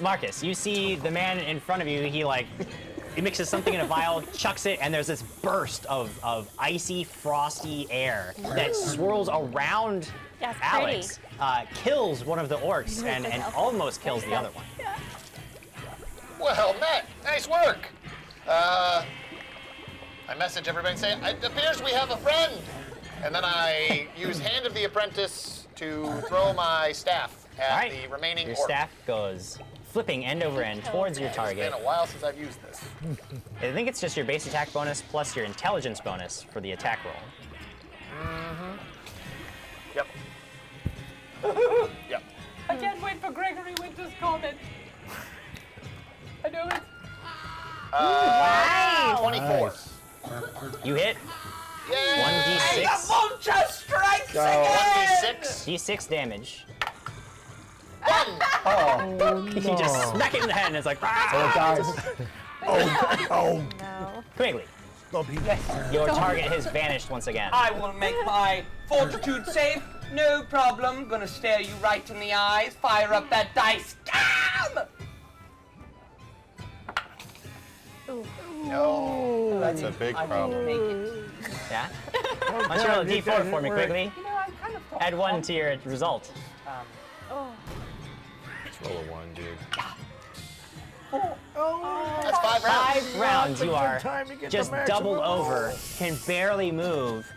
Marcus, you see the man in front of you. He mixes something in a vial, chucks it, and there's this burst of icy, frosty air that swirls around Alex, kills one of the orcs, and almost kills the other one. Well met. Nice work. I message everybody and say, it appears we have a friend. And then I use Hand of the Apprentice to throw my staff at the remaining orc. Your staff goes flipping end over end towards your target. It's been a while since I've used this. I think it's just your base attack bonus plus your intelligence bonus for the attack roll. Yep. Yep. I can't wait for Gregory Winter's comment. I know it. 24. You hit. Yay! 1d6. Vulture strikes again! 1d6. D6 damage. 1. You just smack it in the head and it's like, No. Quickly. Your target has vanished once again. I will make my fortitude save. No problem. Gonna stare you right in the eyes. Fire up that dice. Scam! No. That's a big problem. Make it. Yeah? Why don't you roll a d4 for me quickly? You know, I kind of thought Add 1 to your result. Just roll a 1, dude. That's 5 rounds. 5 rounds, you are just doubled over, can barely move.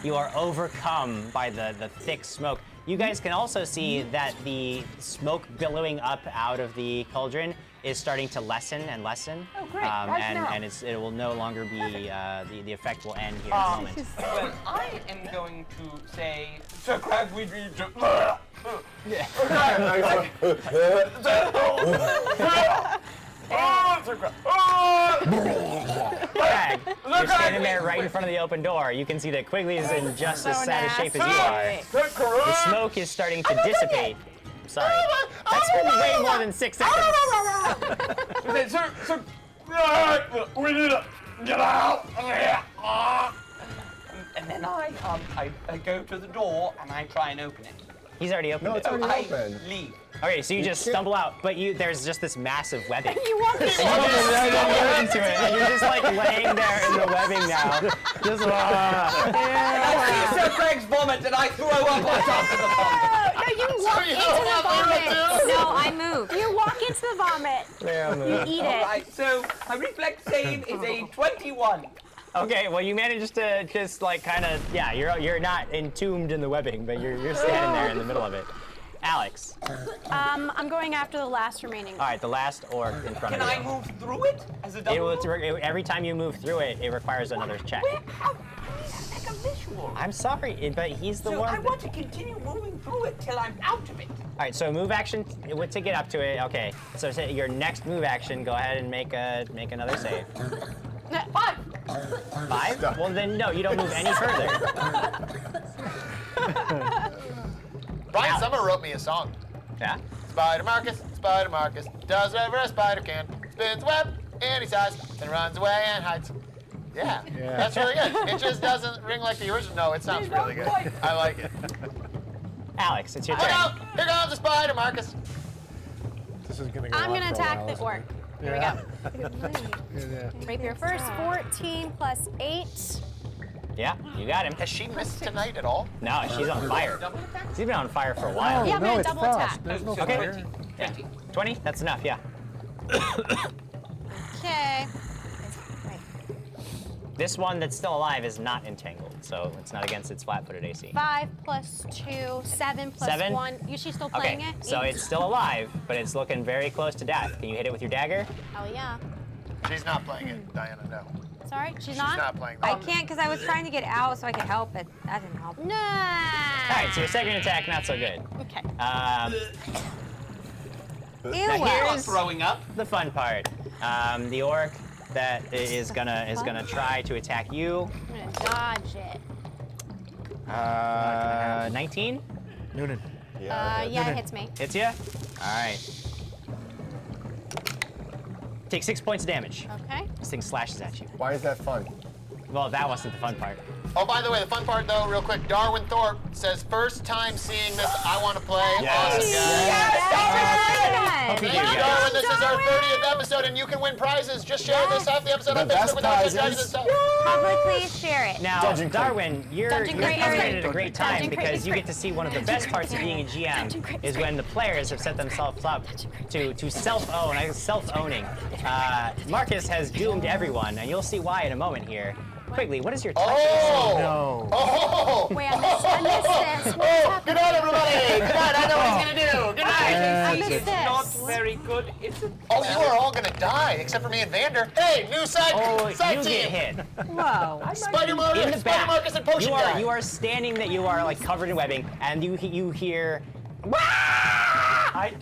You are overcome by the thick smoke. You guys can also see that the smoke billowing up out of the cauldron is starting to lessen and lessen. Oh, great. Right now. And it will no longer be, the effect will end here in a moment. Well, I am going to say, Sir Crag, we need to... Crag, you're standing there right in front of the open door. You can see that Quigley is in just as sad a shape as you are. The smoke is starting to dissipate. I'm sorry. That's been way more than 6 seconds. Sir, we need to get out of here. And then I go to the door and I try and open it. He's already opened No, it. it's already I open. leave. Okay, so you just stumble out, but there's just this massive webbing. You walk in. You just stumble into it, and you're just like laying there in the webbing now. Just And I see Sir Craig's vomit and I throw up on top of the vomit. No, you walk into the vomit. No, I move. You walk into the vomit. You eat it. Alright, so my reflex save is a 21. Okay, well you managed to just like kind of, yeah, you're not entombed in the webbing, but you're standing there in the middle of it. Alex. I'm going after the last remaining. All right, the last orc in front Can of I you. move through it as a double? Every time you move through it, it requires another check. How make a visual? I'm sorry, but he's the So one. I want to continue moving through it till I'm out of it. All right, so move action to get up to it. Okay, so your next move action, go ahead and make another save. 5. 5? Well then, no, you don't move any further. Brian Summer wrote me a song. Yeah? Spider Marcus, does whatever a spider can. Spins web any size, then runs away and hides. Yeah, that's really good. It just doesn't ring like the original. No, it sounds really good. I like it. Alex, it's your turn. Here comes the spider, Marcus. This is gonna go I'm on gonna for a attack while, the isn't orc. it? Here Yeah. we go. Yeah. Rapier first. 14 plus 8. Yeah, you got him. Has she missed tonight at all? No, she's on fire. She's been on fire for a while. Yeah, I'm no, gonna it's double frost. attack. There's no Okay. fire. 20. 20? That's enough, yeah. Okay. This one that's still alive is not entangled, so it's not against its flat-footed AC. 5 plus 2, 7 plus 7? 1. Is she still playing Okay, it? so it's still alive, but it's looking very close to death. Can you hit it with your dagger? Hell yeah. She's not playing it, Diana, no. Sorry, she's She's not? not playing I that. can't because I was trying to get out so I could help, but that didn't help. Nah. All right, so your second attack, not so good. Okay. Ew. Now I'm here's throwing up. the fun part. The orc that is gonna try to attack you. I'm gonna dodge it. 19 Noonan. Yeah, it hits me. hits you. All right. Take 6 points of damage. Okay. This thing slashes at you. Why is that fun? Well, that wasn't the fun part. Oh, by the way, the fun part though, real quick, Darwin Thorpe says, first time seeing this, I want to play. Yes. Awesome, guys. Hope you do, Thank you, guys. this is our 30th episode, and you can win prizes. Just share this half the episode on best Facebook with Dungeons prizes. and stuff. Publicly share it. Now, Dungeon Crate. Darwin, you're Dungeon Crate. coming in at a great time Dungeon Crate because is you great. get to see one of the best parts of being a GM is when the players have set themselves up to self-own. Self-owning. Marcus has doomed everyone, and you'll see why in a moment here. Quickly, what is your touch? Oh! No. Oh! Wait, I missed this. Oh! Good night, everybody! Good night, I know what he's gonna do! Good night! I missed It's not this. very good. It's a Oh, you are all gonna die, except for me and Vander. Hey, new side Oh, side you team! get hit. Whoa. Spider Marcus, In the Spider back. Marcus, and Potion Guy. You are standing that you are like covered in webbing, and you hear,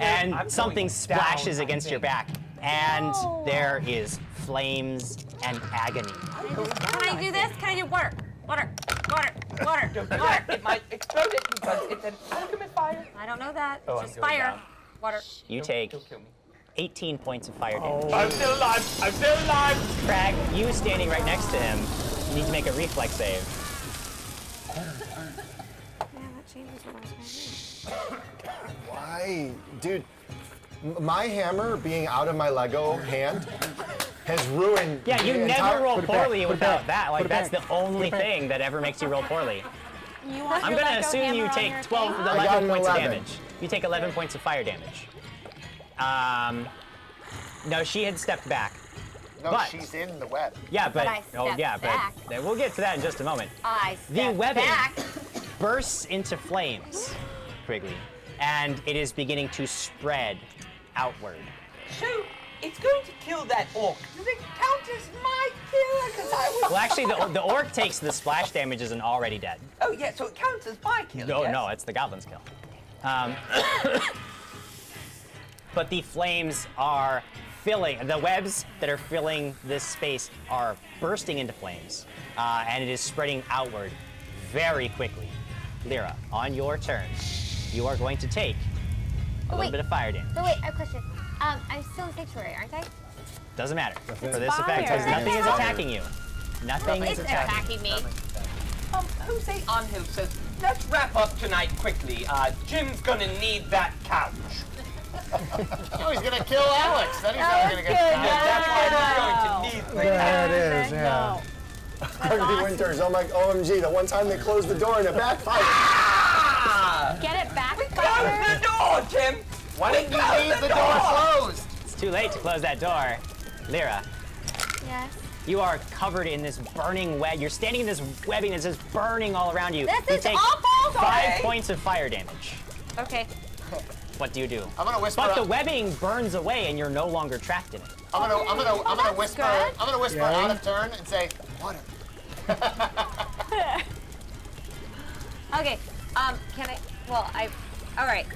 and I'm something going splashes down, I against your think. back, and there is flames and agony. Can I do this? Can I do water? Water. Water. Water. Don't do Water. that. It might explode it because it's an alchemist fire. I don't know that. Oh, It's I'm just going fire. down. Water. You Don't- take don't kill me. 18 points of fire damage. I'm still alive. I'm still alive. Crag, you standing right next to him, you need to make a reflex save. Yeah, that changes what I was gonna do. Why? Dude, my hammer being out of my Lego hand has ruined Yeah, you the never entire- roll Put it back, poorly put it without back, that. put Like it that's back. the only thing that ever makes you roll poorly. You want I'm your gonna Lego assume you hammer on take your 12, thing? 11 points of 11. damage. You take 11 points of fire damage. No, she had stepped back. No, But- she's in the web. Yeah, but I oh stepped yeah, back. but we'll get to that in just a moment. I The step webbing back. bursts into flames, Quigley, and it is beginning to spread outward. So it's going to kill that orc. Does it count as my kill? Because I was. Well, actually, the orc takes the splash damages and already dead. Oh yeah, so it counts as my kill. No, yes? no, it's the goblin's kill. But the flames are filling, the webs that are filling this space are bursting into flames, and it is spreading outward very quickly. Lyra, on your turn, you are going to take a little wait. bit of fire damage. But wait, I have a question. I'm still in sanctuary, aren't I? Doesn't matter for this fire. effect because nothing is Fire. attacking you. Nothing is It's attacking. attacking me. Jose Anhil says, let's wrap up tonight quickly. Jim's gonna need that couch. Oh, he's gonna kill Alex. Then he's not gonna get Yeah, shot. that's why he's going to need the There it is, No. yeah. Harvey Winters, oh my, OMG, the one time they closed the door and it backfired. Get it back, Close Father. the door, Jim! Why didn't you leave the door closed? It's too late to close that door. Lyra, Yes. you are covered in this burning web. You're standing in this webbing that's just burning all around you. This you is take awful. 5 points of fire damage. Okay. What do you do? I'm gonna whisper. But the webbing burns away and you're no longer trapped in it. I'm gonna that's whisper. good. I'm gonna whisper Yeah. out of turn and say, water. Okay. Can I? Well, all right.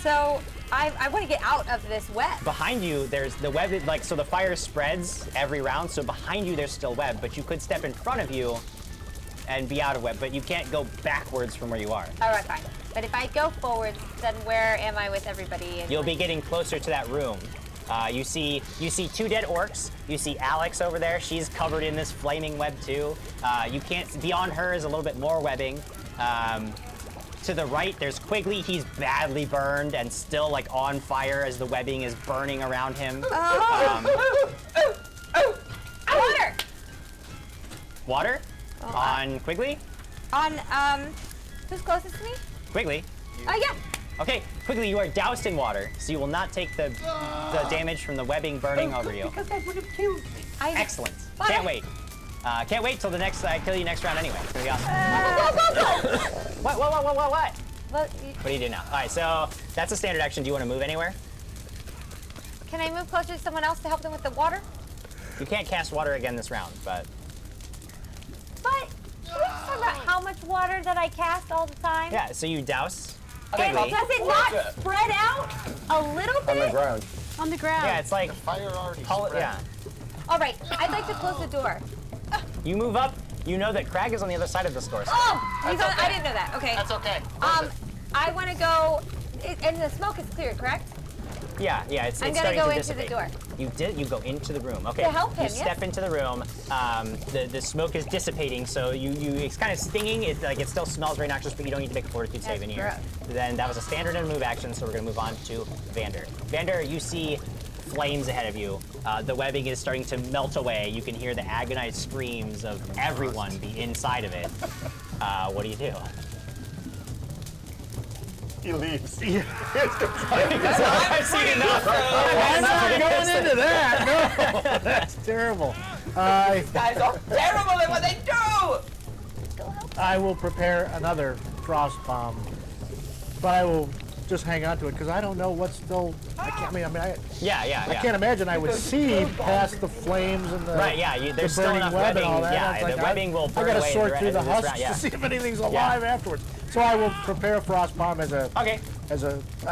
So I want to get out of this web. Behind you, there's the web, like, so the fire spreads every round, so behind you there's still web, but you could step in front of you and be out of web, but you can't go backwards from where you are. All right, fine. But if I go forwards, then where am I with everybody? You'll be getting closer to that room. You see 2 dead orcs. You see Alex over there. She's covered in this flaming web too. You can't. Beyond her is a little bit more webbing. To the right, there's Quigley. He's badly burned and still like on fire as the webbing is burning around him. Water. Water on Quigley. On who's closest to me? Quigley. Oh yeah. Okay, Quigley, you are doused in water, so you will not take the damage from the webbing burning over you. Because that would have killed me. Excellent. What? Can't wait. Can't wait till the next I kill you next round anyway. It's gonna be awesome. What? Well, What do you do now? All right, so that's a standard action. Do you want to move anywhere? can I move closer to someone else to help them with the water? You can't cast water again this round, but But can we just talk about how much water that I cast all the time? yeah. So you douse And Quigley. does it not spread out a little On the bit? ground. On the ground. Yeah, it's like Fire already spread. yeah. All right. I'd like to close the door. You move up. You know that Crag is on the other side of this door. Oh, he's on, That's okay. I didn't know that. Okay. That's okay. I want to go. And the smoke is clear, correct? Yeah, it's I'm gonna starting go to into the dissipate. door. You go into the room. Okay. To help him, You step yes. into the room. The smoke is dissipating, so it's kind of stinging. It still smells very noxious, but you don't need to make a fortitude save in here. gross. Then that was a standard and move action, so we're gonna move on to Vander. Vander, you see flames ahead of you. The webbing is starting to melt away. You can hear the agonized screams of everyone be inside of it. What do you do? He leaves. I've seen enough. I'm not going into that. No, that's terrible. These guys are terrible at what they do! I will prepare another frost bomb, but I will just hang on to it because I don't know what's still. I can't imagine I would see past the flames and the Right, yeah, there's the still burning enough web webbing. and all that. Yeah, It's the like webbing will burn I gotta away sort the through the end of this husks round, to see if anything's alive afterwards. So I will prepare a frost bomb as a. Okay. I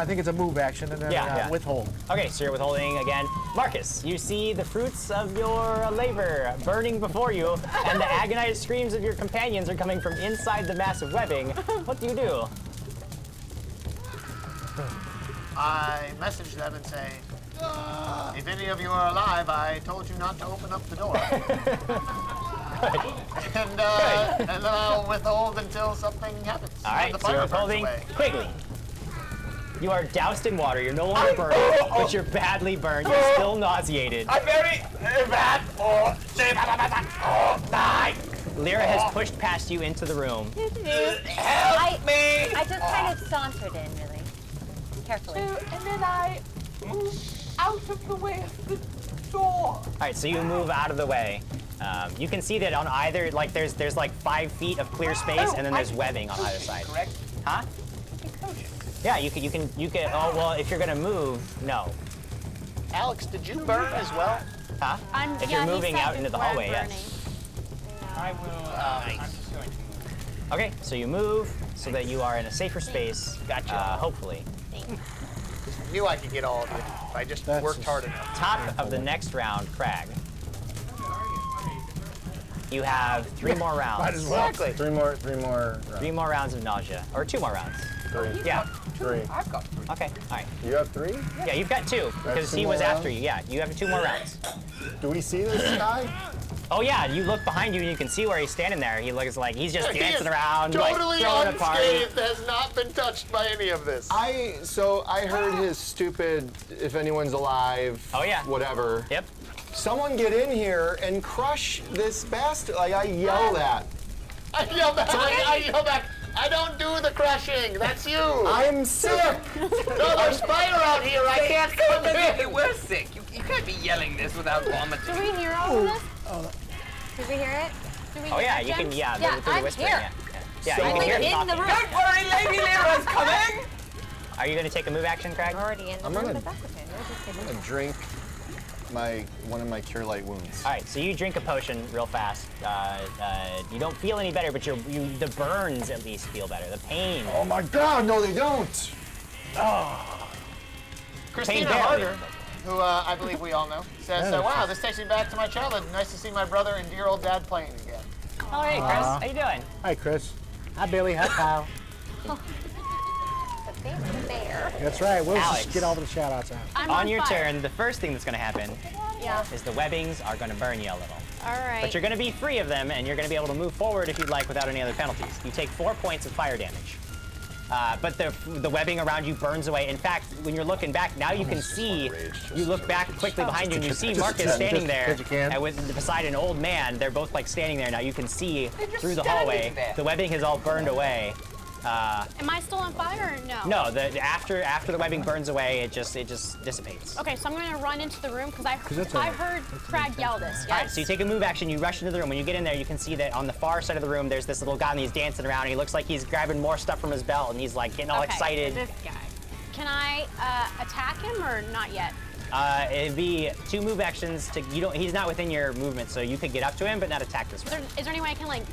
think it's a move action and then withhold. Okay, so you're withholding again. Marcus, you see the fruits of your labor burning before you, and the agonized screams of your companions are coming from inside the massive webbing. What do you do? I message them and say, if any of you are alive, I told you not to open up the door. And then I'll withhold until something happens. All right, The so you're fire burns withholding. away. Quigley, you are doused in water. You're no longer burning, but you're badly burned. You're still nauseated. I'm very bad. Lyra has pushed past you into the room. Help me! I just kind of sauntered in, really. Carefully. And then I move out of the way of the door. All right, so you move out of the way. You can see that on either, like, there's like 5 feet of clear space, and then there's webbing on either side. Correct? Huh? Yeah, you can. Oh well, if you're gonna move, no. Alex, did you burn as well? Huh? If you're moving out into the hallway, yes. I will. I'm just going to move. Okay, so you move so that you are in a safer space. Gotcha. Hopefully. I knew I could get all of you if I just worked hard enough. Top of the next round, Crag. You have 3 more rounds. Might as well. Exactly. Three more. 3 more rounds of nausea, or 2 more rounds. 3. Yeah. 3. I've got 3. Okay. All right. You have 3? Yeah, you've got 2 because 2 he was more after rounds? you. Yeah, you have 2 more rounds. Do we see this guy? Oh yeah, you look behind you and you can see where he's standing there. He looks like he's just He dancing is around, totally like throwing a party. unscathed, has not been touched by any of this. I heard his stupid "if anyone's alive." Oh, yeah. Whatever. Yep. Someone get in here and crush this bastard! Like I yell that. I yell back. I yell back. I don't do the crushing. That's you. I'm sick. No, there's fire out here. I can't come in. We're sick. You can't be yelling this without vomiting. Do we hear all of this? Did we hear it? Do we Oh hear yeah, it, you can. Jen? Yeah, Yeah, through the I'm whispering. here. Yeah, yeah So- you can hear him in the talking. room. Don't worry, Lady Lyra's coming! Are you going to take a move action, Craig? I'm already in the I'm room. gonna- But that's okay. We'll just get I'm gonna drink one of my cure light wounds. All right, so you drink a potion real fast. You don't feel any better, but the burns at least feel better. The pain. Oh my God! No, they don't. Christina barely. Harder, who I believe we all know, says, "Wow, this takes me back to my childhood. Nice to see my brother and dear old dad playing again." Oh hey, Chris, how you doing? Hi, Chris. Hi, Billy. Hi, Kyle. the big bear. That's right. We'll Alex. just get all the shout-outs out. I'm On your fire. turn, the first thing that's going to happen is the webbings are going to burn you a little. All right. But you're going to be free of them, and you're going to be able to move forward if you'd like without any other penalties. You take 4 points of fire damage. But the webbing around you burns away. In fact, when you're looking back, now you can see, you look back quickly behind you and you see Marcus standing there, and beside an old man, they're both like standing there. Now you can see through the hallway, the webbing has all burned away. Am I still on fire or no? No, after the webbing burns away, it just dissipates. Okay, so I'm going to run into the room because I heard Crag yell this. Yes? All right, so you take a move action, you rush into the room. When you get in there, you can see that on the far side of the room, there's this little guy and he's dancing around. And he looks like he's grabbing more stuff from his belt and he's like getting all excited. This guy. Can I attack him or not yet? It'd be 2 move actions to he's not within your movement, so you could get up to him but not attack this way. Is there any way I can like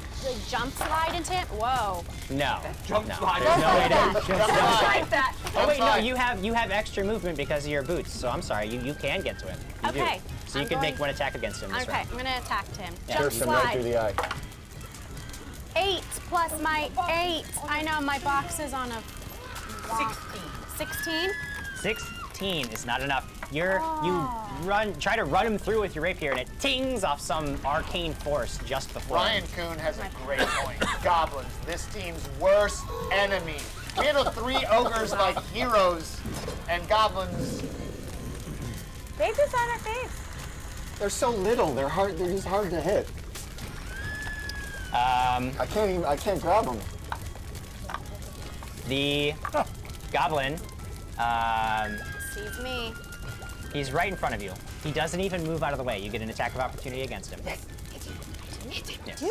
jump slide into him? Whoa. No. Jump no. slide. There's no way to. Like that. Oh wait, no, slide. you have extra movement because of your boots. So I'm sorry, you can get to him. You do. Okay, So you I'm can make going- one attack against him this Okay, round. I'm going to attack him. Yeah. Jump Pierce him right through slide. the eye. 8 plus my 8. I know my box is on a 16. 16 is not enough. You try to run him through with your rapier, and it tings off some arcane force just before. Ryan Kuhn has a great point. Goblins, this team's worst enemy. We handle 3 ogres like heroes, and goblins. They just on her face. They're so little. They're hard. They're just hard to hit. I can't grab them. The goblin, Sees me. he's right in front of you. He doesn't even move out of the way. You get an attack of opportunity against him. Yes. 18!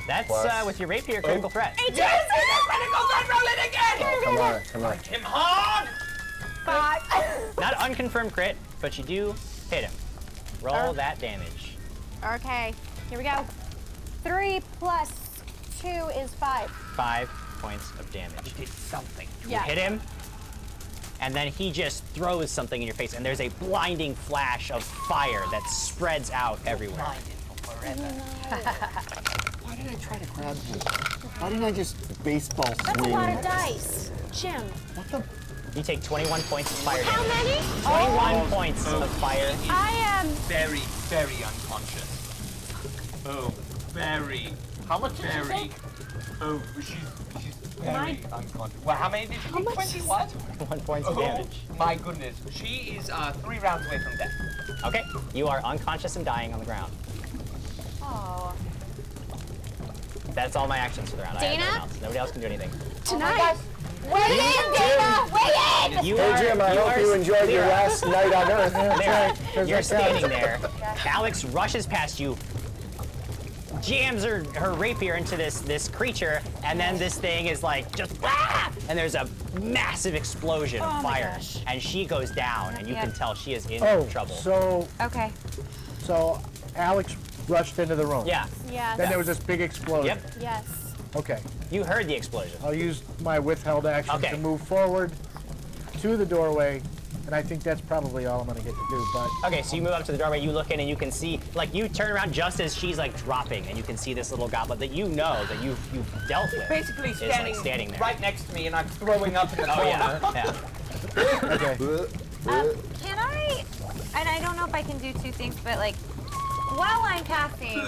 That's Plus. with your rapier critical threat. 18! Yes, it's a critical threat. Roll it again. Come on. Him hard. 5. Not unconfirmed crit, but you do hit him. Roll that damage. Okay, here we go. 3 plus 2 is 5. 5 points of damage. You did something. You hit him, and then he just throws something in your face, and there's a blinding flash of fire that spreads out everywhere. Blinded for forever. Why did I try to grab him? Why didn't I just baseball swing? That's a lot of dice. Jim. What the? You take 21 points of fire How damage. many? 21 points of fire. I am. Very, very unconscious. Oh, very. How much did you Very. take? Oh, she's very unconscious. Well, how many did you take? 20 what? 1 point of damage. My goodness. She is 3 rounds away from death. Okay, you are unconscious and dying on the ground. Oh. That's all my actions for the round. I have Dana? nothing else. Nobody else can do anything. Tonight. Weigh in, Dana! Weigh in! You Hey are, Jim, I hope you enjoyed your last night on Earth. Lyra, you're standing there. Alex rushes past you, jams her rapier into this creature, and then this thing is like just and there's a massive explosion of Oh my fire, gosh. and she goes down, and you can tell she is in Oh, trouble. Okay. so Alex rushed into the room. Yeah. Yes. Then there was this big explosion. Yep. Yes. Okay. You heard the explosion. I'll use my withheld action Okay. to move forward to the doorway, and I think that's probably all I'm going to get to do. But Okay, so you move up to the doorway, you look in, and you can see, like, you turn around just as she's like dropping, and you can see this little goblet that you know that you've dealt with. Basically is, like, standing, standing there. right next to me, and I'm throwing up in the Oh corner. yeah, yeah. okay. Can I? And I don't know if I can do 2 things, but like, while I'm casting,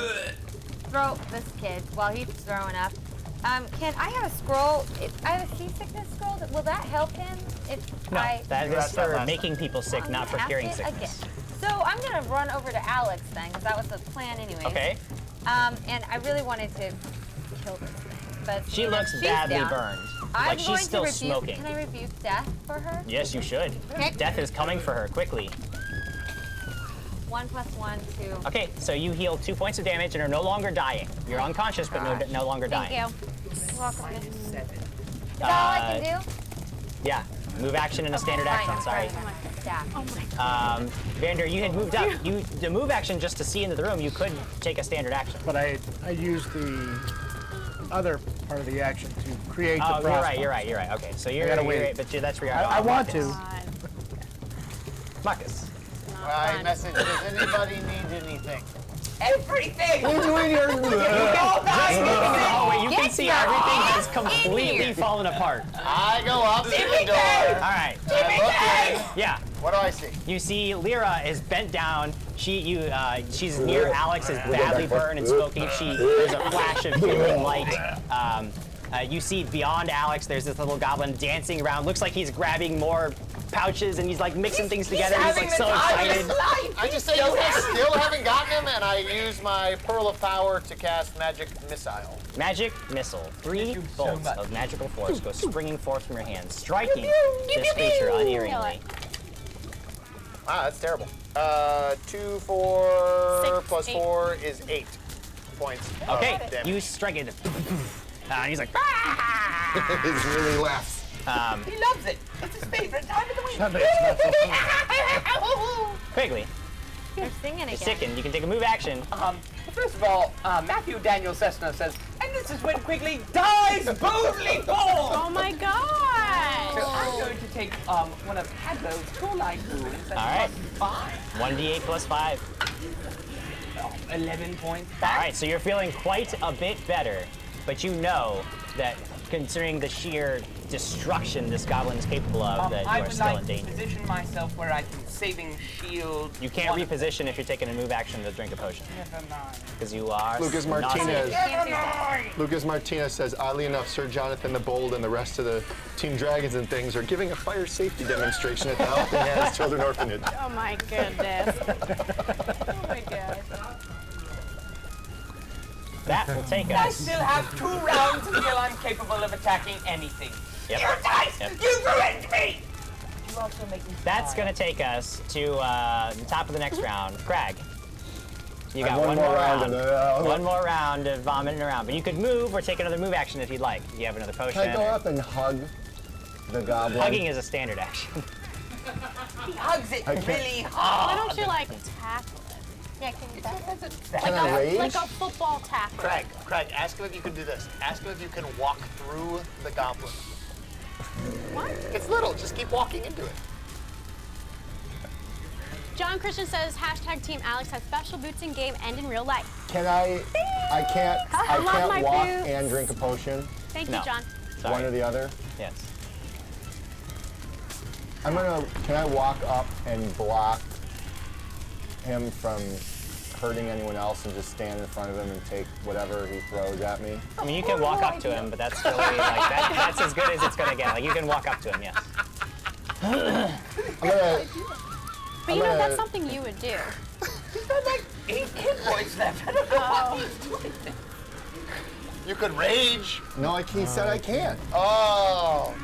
throw this kid while he's throwing up. Can I have a scroll? I have a seasickness scroll. Will that help him? If No, I that You is asked that for last making people sick, not for cast curing it sickness. again? So I'm gonna run over to Alex then, because that was the plan anyway. Okay. And I really wanted to kill this thing, but She you know, looks she's badly down. burned. I'm Like going she's still to rebuke, smoking. Can I rebuke death for her? Yes, you should. Okay. Death is coming for her quickly. 1 plus 1, 2. Okay, so you heal 2 points of damage and are no longer dying. You're unconscious, but no longer Thank dying. you. Welcome. Is 7. that all I can do? Yeah, move action and a standard Fine, action. Sorry. Staff. Vander, you had moved up. The move action just to see into the room. You could take a standard action. But I used the other part of the action to create the Oh, process. you're right. Okay, so you're gotta you're wait. right, but that's where you're I want to. Marcus. I message, does anybody need anything? Everything! What are you doing here? Oh, wait, you can see everything has completely fallen apart. I go up to the door. All right. I look in. Yeah. What do I see? You see Lyra is bent down. She's near Alex, is badly burned and smoking. There's a flash of human light. You see beyond Alex, there's this little goblin dancing around. Looks like he's grabbing more pouches and he's like mixing things together. He's like so excited. I just say you guys still haven't gotten him, and I use my Pearl of Power to cast Magic Missile. Magic missile. 3 you so bolts much. of magical force go springing forth from your hands, striking this creature unerringly. Wow, that's terrible. 2, 4, 6, plus 8. 4 is 8 points. Okay, of damage. you strike it. And he's like, It's really laughs. He loves it. It's his favorite time of the week. quickly, You're singing you're again. sickened. You can take a move action. First of all, Matthew Daniel Cessna says, and this is when Quigley dies boldly forth. Oh my So god! I'm going to take one of Hadlo's cool light wounds and All right. plus 1d8 plus 5. 5. 11 points All back. right, so you're feeling quite a bit better, but you know that considering the sheer destruction this goblin is capable of, that you I are would still like in to danger. position myself where I can saving shield. You can't reposition if you're taking a move action to drink a potion. Never mind. Because you are Lucas nauseous. Martinez. Lucas Martinez says, oddly enough, Sir Jonathan the Bold and the rest of the Team Dragons and things are giving a fire safety demonstration at the Helping Hands Children Orphanage. Oh my goodness. Oh my god. That will take I us. still have 2 rounds until I'm capable of attacking anything. Yep. You dice! Yep. You ruined me! You also make me That's going to take us to the top of the next round. Crag, you got One one more more round round. One more round of vomiting around. But you could move or take another move action if you'd like. You have another potion. Can I go up and hug the goblin? Hugging is a standard action. He hugs it I can't- really hard. Why don't you like tackle it? Yeah, can you tackle? Can I rage? Like a football tackle. Craig, ask him if you can do this. Ask him if you can walk through the goblin. What? It's little, just keep walking into it. John Christian says, hashtag Team Alex has special boots in game and in real life. Can I can't love my walk boots. and drink a potion. Thank No. you, John. Sorry. One or the other. Yes. Can I walk up and block him from hurting anyone else and just stand in front of him and take whatever he throws at me? I mean, you can walk up to him, but that's really like that's as good as it's gonna get. Like you can walk up to him, yes. I'm gonna, But you know, that's something you would do. He's got like 8 kid points left. I don't know why he's doing this. You could rage. no, he said I can't. Oh.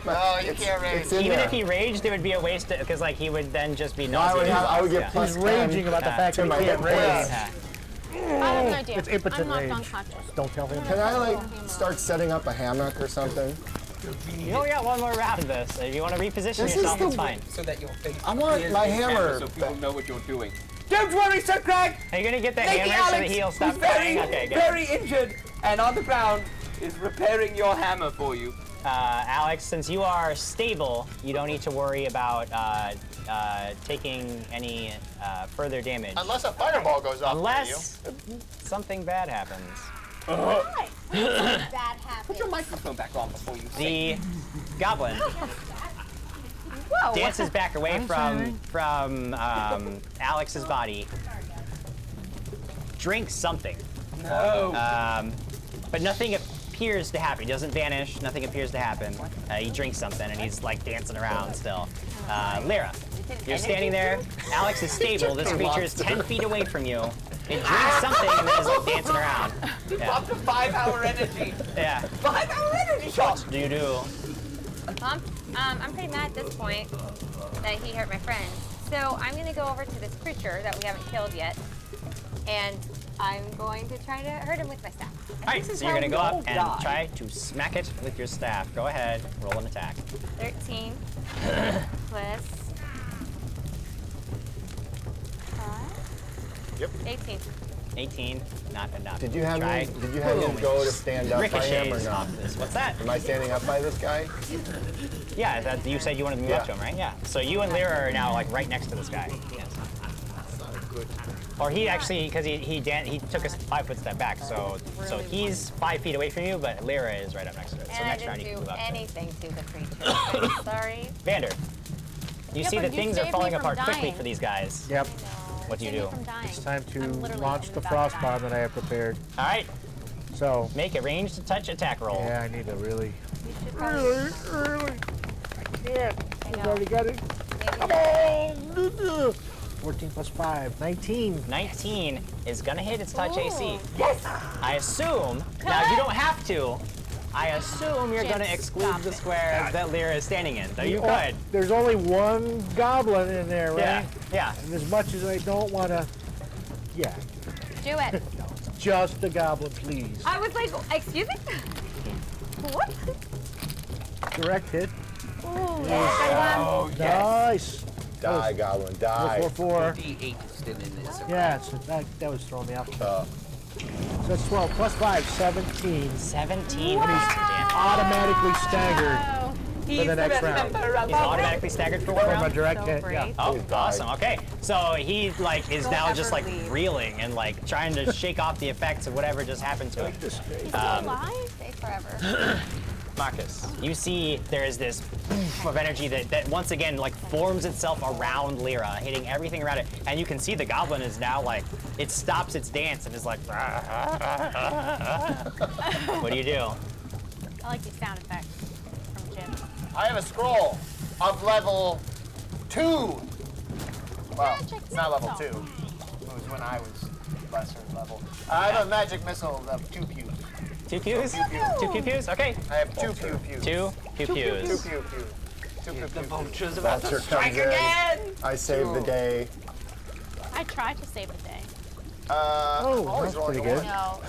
No, you can't rage. It's in Even there. if he raged, it would be a waste because like he would then just be I would, nauseous. I would get Yeah. plus He's raging 10 about the fact to that my he can't hit rage. points. Yeah. I have an idea. It's impotent I'm knocked rage. unconscious. Don't tell him. Can I like start setting up a hammock or something? You only got one more round of this. If you want to reposition This is yourself, the- it's fine. So that your face I want clears my the hammer so people back. know what you're doing. Don't worry, Sir Craig! Are you gonna get the Lady hammer so that Alex, he'll stop who's very, crying? Okay, good. very injured and on the ground, is repairing your hammer for you. Alex, since you are stable, you don't need to worry about taking any further damage. Unless a fireball goes off near you. Unless something bad happens. Bad habit. Put your microphone back on before you say. The goblin Whoa. dances back away from Alex's body. Drinks something. No. But nothing appears to happen. He doesn't vanish. Nothing appears to happen. He drinks something, and he's like dancing around still. Lyra, you're standing there. Alex is stable. This creature is 10 feet away from you. It drinks something and then is like dancing around. Yeah. Up to 5-hour energy. Yeah. 5-hour energy shot. Do you do? I'm pretty mad at this point that he hurt my friend. So I'm gonna go over to this creature that we haven't killed yet, and I'm going to try to hurt him with my staff. All right. So you're gonna go up and try to smack it with your staff. Go ahead. Roll an attack. 13 plus 5. Yep. 18. 18. Not enough. Did you have Try. me? Did you have me go to stand up by him or Ricochets not? off this. What's that? Am I standing up by this guy? Yeah, that, you said you wanted to move up Yeah. to him, right? Yeah. So you and Lyra are now like right next to this guy. Yes. Or he actually, because he took a 5-foot step back, so he's 5 feet away from you, but Lyra is right up next to it. So And I next round you didn't can do move up. anything to the creature. I'm sorry. Vander, you Yeah, see but that you things are saved me falling from apart quickly dying. for these guys. Yep. What do you Save me do? from dying. It's time to I'm literally launch on the the frost back bomb that I have prepared. All right, So, make a ranged touch attack roll. yeah, I need to really. You should probably. Early. I can't. I I've know. already got it. Maybe Come on. 14 plus 5. 19. 19 is gonna hit its touch AC. Yes. I assume, now you don't have to, I assume you're gonna Just exclude stop the it. square that Lyra is standing in, though you could. There's only one goblin in there, right? Yeah, yeah. And as much as I don't want to. Yeah. Do it. Just the goblin, please. I was like, excuse me? What? Direct hit. Oh, yes. Nice. Die, goblin, die. 4. D8 is still in this. Yeah, so that was throwing me off. Uh, So that's 12 plus 5, 17. 17 damage. Automatically staggered Oh, for the next round. He's automatically staggered for one From a round? direct So hit. brave. Yeah. Oh, He's died. awesome. Okay, so he like is Don't now ever just like leave. reeling and like trying to shake off the effects of whatever just happened to him. Is he alive? stay forever. Marcus, you see there is this poof of energy that once again like forms itself around Lyra, hitting everything around it, and you can see the goblin is now like, it stops its dance and is like, what do you do? I like these sound effects from Jim. I have a scroll of level 2. Well, it's not level 2. It was when I was lesser level. I have a magic missile of 2 pews. 2 pews? 2 pew-pews? Okay. I have 2 pew-pews. 2 pew-pews. 2 pew-pews. 2 pew-pews. The vulture's about Vulture to strike comes in. again! I save the day. I tried to save the day. Always that's rolling pretty a good. one. No.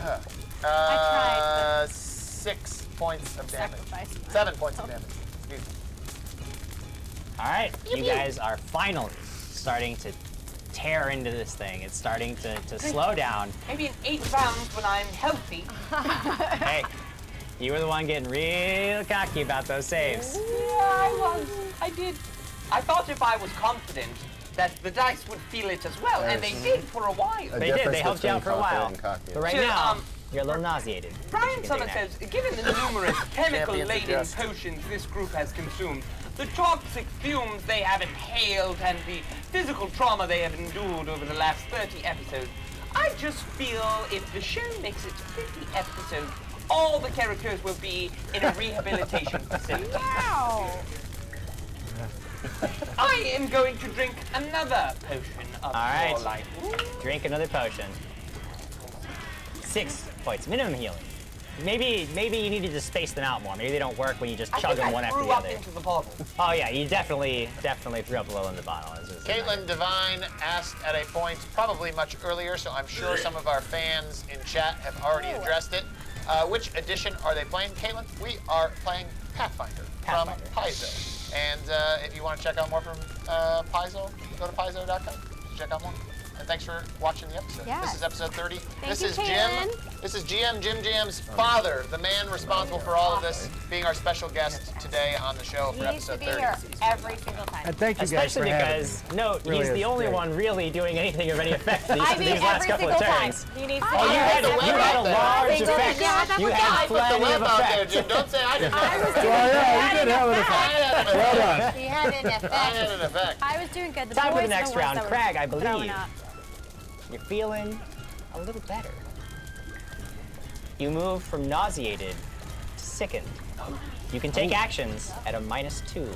I tried, 6 points of damage. Sacrifice. 7 points of damage. Excuse me. All right, you guys are finally starting to tear into this thing. It's starting to slow down. Maybe in 8 rounds when I'm healthy. Hey, you were the one getting real cocky about those saves. Yeah, I was. I did. I thought if I was confident that the dice would feel it as well, and they did for a while. They did. They helped you out for a while. But right So, now, you're a little nauseated. Brian Summit says, given the numerous chemical-laden potions this group has consumed, the toxic fumes they have inhaled, and the physical trauma they have endured over the last 30 episodes, I just feel if the show makes it to 50 episodes, all the characters will be in a rehabilitation facility. Wow. I am going to drink another potion of right. your life. Drink another potion. 6 points, minimum healing. Maybe you needed to space them out more. Maybe they don't work when you just chug them one after the other. Into the bottle. Oh yeah, you definitely threw up a little in the bottle. Caitlin Devine asked at a point probably much earlier, so I'm sure some of our fans in chat have already addressed it. Which edition are they playing, Caitlin? We are playing Pathfinder from Paizo. And if you want to check out more from Paizo, go to paizo.com to check out more. And thanks for watching the episode. Yes. This is episode 30. Thank you, Caitlin. This is GM JimJam's father, the man responsible for all of this, being our special guest today on the show for He needs to episode be 30. here every single time. And thank you guys Especially for because, note, Really he's the is only great. one really doing anything of any effect these last every couple of single time. turns. You need to Oh, you had a large Single effect. time. You had I put the plenty web of out there, effect. Jim. Don't say I didn't. Well, yeah, you did have an effect. Well done. He had an effect. I had an effect. I was doing good. The Time for boys the are next ones round. that were Crag, I throwing believe up. you're feeling a little better. You move from nauseated to sickened. You can take actions at a -2.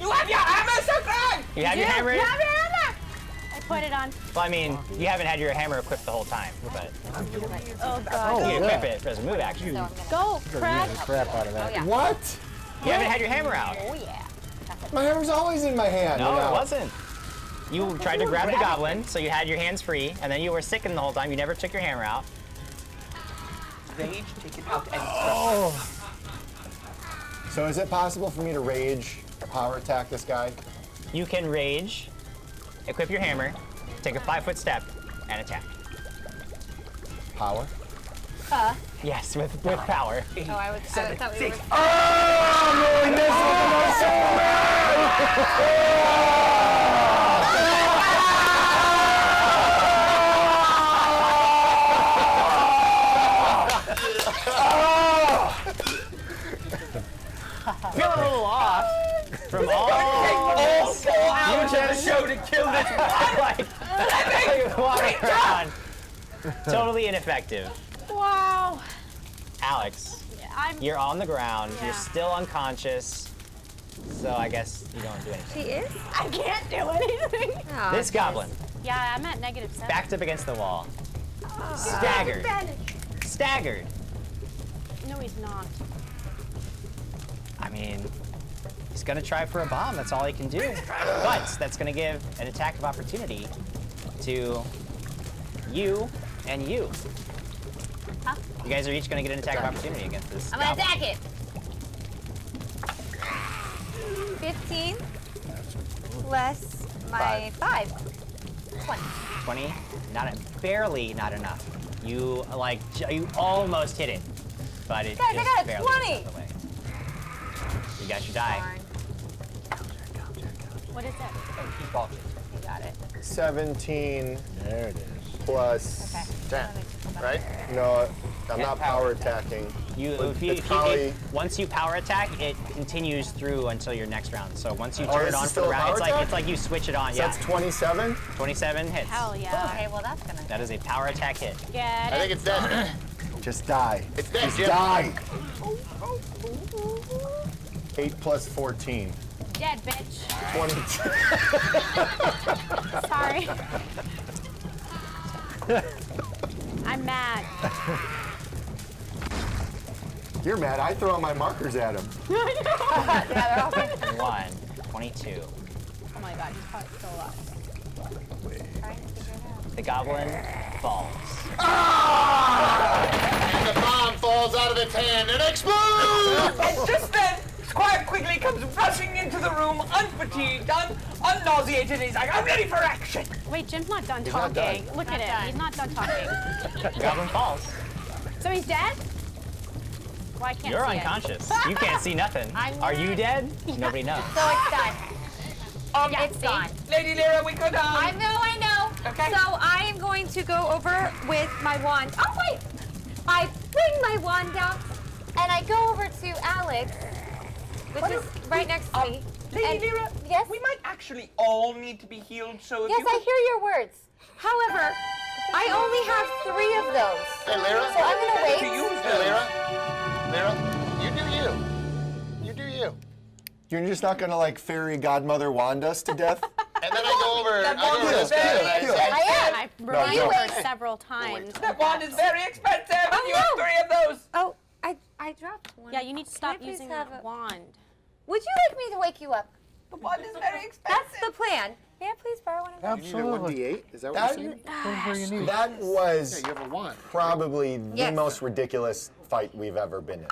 You have your hammer, so Craig! You have your hammer? You have your hammer! I put it on. Well, I mean, you haven't had your hammer equipped the whole time, but Oh, God. you yeah. equip it as a move action. Go, Craig. Crap out of that. Oh, yeah. What? You haven't had your hammer out. Oh, yeah. My hammer's always in my hand. No, you know. it wasn't. You tried to grab the goblin, so you had your hands free, and then you were sickened the whole time. You never took your hammer out. Rage, take it out and So is it possible for me to rage power attack this guy? You can rage, equip your hammer, take a 5-foot step, and attack. Power? Yes, with power. Oh, I thought we were... Feel a little off from all all 4 hours of the show to kill this like walking around. Totally ineffective. Wow. Alex, I'm. you're on the ground. Yeah. You're still unconscious. So I guess you don't do anything. She is? I can't do anything. Oh, This goblin, Yeah, I'm at -7. backed up against the wall, staggered, staggered. No, he's not. I mean, he's gonna try for a bomb. That's all he can do. But that's gonna give an attack of opportunity to you and you. Huh? You guys are each gonna get an attack of opportunity against this. I'm gonna goblin. attack it. 15 less my 5. 20. 20, barely not enough. You you almost hit it, but it Guys, I just got a barely 20. gets out of the way. You got your die. Darn. What is it? Keep watching. You got it. 17 There it is. plus Okay. 10, right? No, I'm not power attacking. Once you power attack, it continues through until your next round. So once you turn it on for the round, it's like you switch it on. So that's 27? 27 hits. Hell yeah. Okay, well that's gonna. That is a power attack hit. Get I think it's dead. Just die. It's dead, Just Jim. die. 8 plus 14. dead, bitch. 22. Sorry. I'm mad. You're mad. I throw out my markers at him. Yeah, they're all good. 1, 22. Oh my god, he's probably still alive. The goblin falls. And the bomb falls out of its hand and explodes! And just then, Squire Quigley comes rushing into the room, unfatigued, unnauseated. He's like, I'm ready for action. Wait, Jim's not done He's talking. not done. Look at him. He's not done talking. The goblin falls. So he's dead? Well, I can't You're see unconscious. You can't see nothing. Are you dead? Nobody knows. So it's done. Yeah, It's gone. Lady Lyra, we could, I know. Okay. So I am going to go over with my wand. Oh, wait! I bring my wand down, and I go over to Alex, which is right next to me. Lady Lyra, yes? we might actually all need to be healed, so if Yes, you I hear your words. However, I only have 3 of those. Hey, Lyra. So I'm gonna wait. to use Hey, Lyra. Lyra, you do you. You do you. You're just not gonna like fairy godmother wand us to death? And then I go over to this guy and I say, I am. I've rolled don't. over several times. That wand is very expensive, and you have no. 3 of those. Oh, I dropped one. Yeah, you need to stop Can I please using have that a- wand. Would you like me to wake you up? The wand is very expensive. That's the plan. May I please borrow one of those? Absolutely. D8? Is that That- Whatever you need. That was you have a wand. probably the Yes. most ridiculous fight we've ever been in.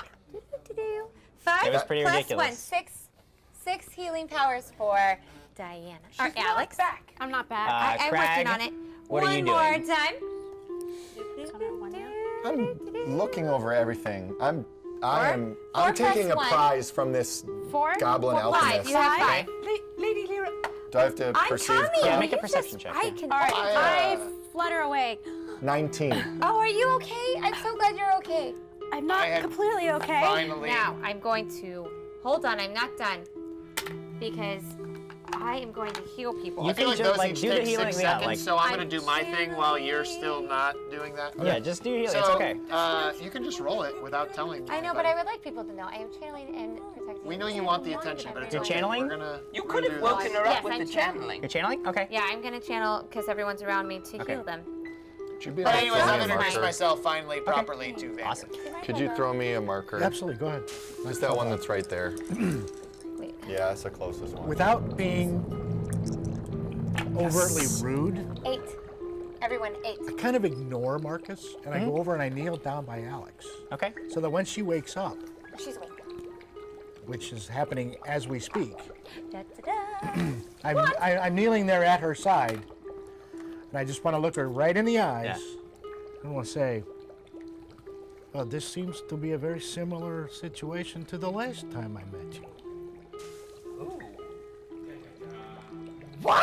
5 It was pretty plus ridiculous. 1, 6 healing powers for Diana. Or Alex. Back. I'm not bad. I'm Craig, working on it. what are you One more doing? time. I'm looking over everything. I'm Four taking a plus one. prize from this 4? goblin 5. alchemist. You have 5. Lady Lyra, Do I have to I'm perceive? telling you. Yeah, make a you perception just- check. I can. All right, I, I flutter away. 19. Oh, are you okay? I'm so glad you're okay. I'm not I have completely okay. Finally. Now, I'm going to... Hold on, I'm not done. Because I am going to heal people. You I feel like can those like, each do the take healing, 6 yeah, seconds, like- so I'm I'm going to do my thing while you're still not doing that. Yeah, just do healing. So, It's okay. you can just roll it without telling me. I know, but I would like people to know. I am channeling and protecting. We know you want the attention, but it's You're okay. channeling? We're gonna, you we're could gonna have do woken her Yes, up with I'm the channeling. You're channeling? Okay. Yeah, I'm going to channel because everyone's around me to Okay. heal them. Could you, But anyways, I've That's introduced fine. myself finally properly to Vander. Awesome. could you throw me a marker? Absolutely, go ahead. Just that one that's right there. Wait. Yeah, that's the closest one. Without being overtly rude, 8. Everyone, 8. I kind of ignore Marcus and I go over and I kneel down by Alex. Okay. So that when she wakes up, She's awake. which is happening as we speak, Da, da, da. I'm kneeling there at her side, and I just want to look her right in the eyes Yeah. and want to say, well, this seems to be a very similar situation to the last time I met you. What?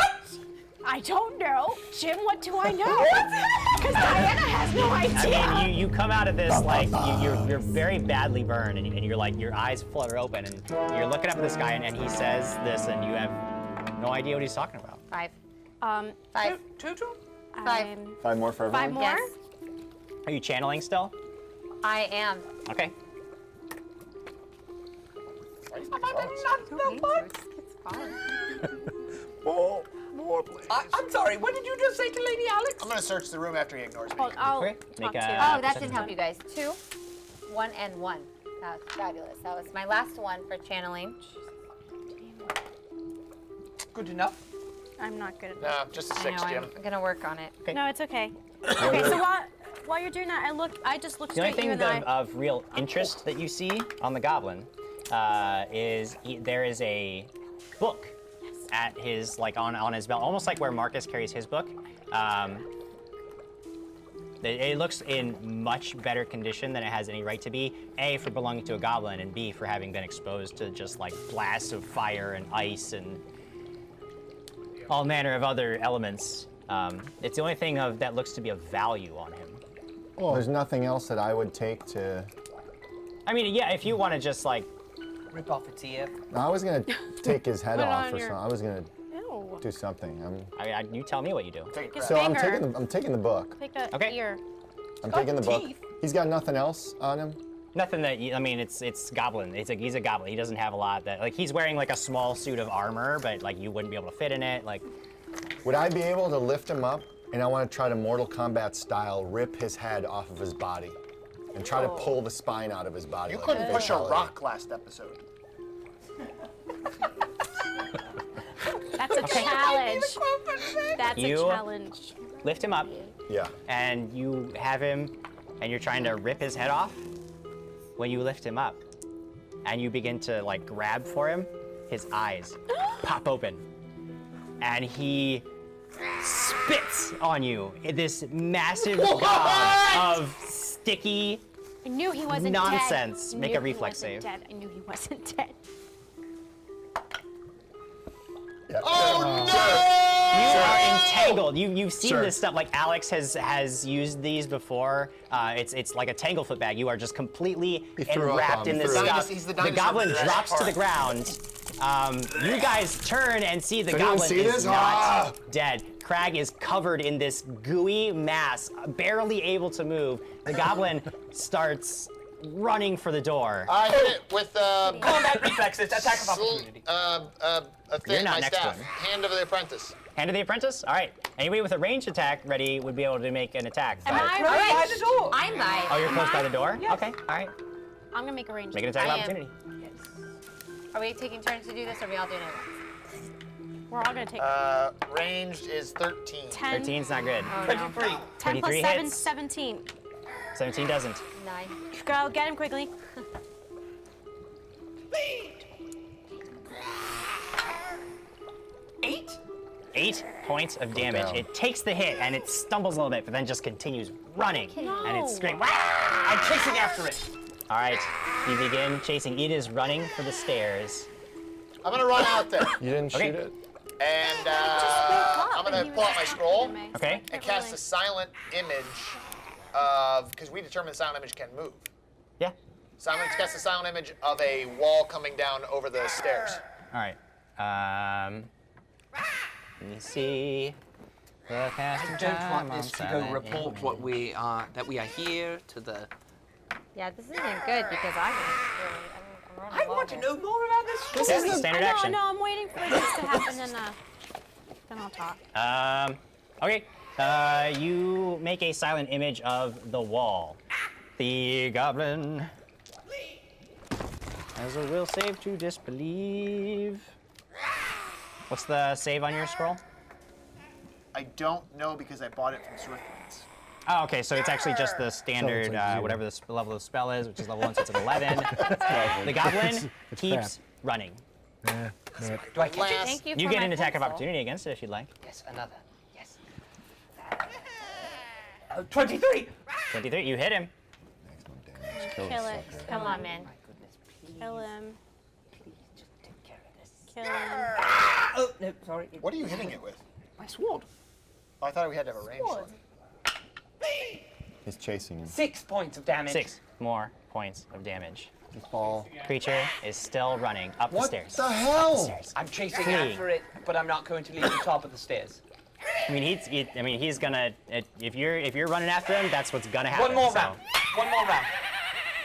I don't know. Jim, what do I know? Because Diana has no idea. I mean, you come out of this like you're very badly burned, and you're like your eyes flutter open, and you're looking up at this guy, and he says this, and you have no idea what he's talking about. 5. 5. 5. 2? 5. 5 more for everyone? 5 more? Yes. Are you channeling still? I am. Okay. It's fine. More, please. I'm sorry, what did you just say to Lady Alex? I'm gonna search the room after he ignores me. I'll Okay. talk Make to a- you. Oh, that didn't help you guys. 2, 1, and 1. That was fabulous. That was my last one for channeling. Good enough. I'm not good at No, just a I 6, know, Jim. I'm gonna work on it. Okay. No, it's okay. Okay, so while you're doing that, I just look The only straight at you thing and then of real interest that you see on the goblin is there is a book at his on his belt, almost like where Marcus carries his book. It looks in much better condition than it has any right to be. A, for belonging to a goblin, and B, for having been exposed to just like blasts of fire and ice and all manner of other elements. It's the only thing that looks to be of value on him. There's nothing else that I would take to I mean, yeah, if you want to just like Rip off its ear. No, I was gonna take his head Put it off on or your- something. I was gonna Ew. do something. you tell me what you do. Take So I'm Finger. taking the book. Take the Okay. ear. I'm taking the book. teeth. He's got nothing else on him. Nothing that I mean, it's goblin. He's a goblin. He doesn't have a lot that like he's wearing like a small suit of armor, but like you wouldn't be able to fit in it. Like, Would I be able to lift him up? And I want to try to Mortal Kombat style rip his head off of his body, and try to pull the spine out of his body. You like couldn't push a fatality. rock last episode. That's a challenge. That's a You- challenge. lift him up, Yeah. and you have him, and you're trying to rip his head off. When you lift him up, and you begin to like grab for him, his eyes pop open, and he spits on you. This massive gob of sticky. I knew he wasn't Nonsense. dead. I Make knew a reflex he wasn't save. Dead. I knew he wasn't dead. Yeah. Oh You are entangled. You've seen Sure. this stuff. Like Alex has used these before. It's like a tanglefoot bag. You are just completely He threw up enwrapped on in me. this Threw up. stuff. He's the The dinosaur goblin from Jurassic drops to the Park. ground. You guys turn and see the Does anyone goblin see is this? not Ah! dead. Crag is covered in this gooey mass, barely able to move. The goblin starts running for the door. I hit it with Combat reflexes, attack of opportunity. a thing, You're not my next to staff. him. Hand of the apprentice. Hand of the apprentice. All right. Anybody with a ranged attack ready would be able to make an attack. Am I Right right? by the door. I'm by. Oh, you're close by I? the door? Yes. Okay. All right. I'm gonna make a range. Make an attack of I am. opportunity. Are we taking turns to do this, or are we all doing it at once? We're all gonna take Ranged is 13. 10. 13's not good. Oh, no. 23. 10 plus 23 7, hits. 17. 17 doesn't. 9. Go, get him quickly. 8? 8 points of damage. down. It takes the hit and it stumbles a little bit, but then just continues running. And it's No. screaming. I'm chasing after it. All right, you begin chasing. It is running for the stairs. I'm gonna run out there, You didn't Okay. shoot it? and up I'm and gonna he pull was out my just scroll talking to me. Okay. and cast a silent image of, because we determined the silent image can move. Yeah. So I'm gonna cast a silent image of a wall coming down over the stairs. All right. Let me see. The cast I don't want this to go report what we are, that we are here to the... Yeah, this isn't good because I'm running I want to know more about this. This is the standard I know, action. No, I'm waiting for this to happen, then I'll talk. Okay. You make a silent image of the wall. The goblin has a will save to disbelieve. What's the save on your scroll? I don't know because I bought it from Swiftlands. Oh, okay, so it's actually just the standard, like 0. whatever the level of the spell is, which is level 1, so it's an 11. The goblin keeps running. Yeah. Do I catch it? Thank you You for get my an attack of pencil. opportunity against it if you'd like. Yes, another. Yes. 23. 23, you hit him. Kill it. Come on, man. My goodness, please. Kill him. Please just take care of this. Kill him. Oh, no, sorry. What are you hitting it with? My sword. Oh, I thought we had to have a range one. He's chasing him. 6 points of damage. 6 more points of damage. Fall. Creature is still running up the What stairs. the hell? Stairs. I'm chasing Flee. after it, but I'm not going to leave the top of the stairs. I mean, he's gonna. If you're running after him, that's what's gonna happen. One more so. round. One more round.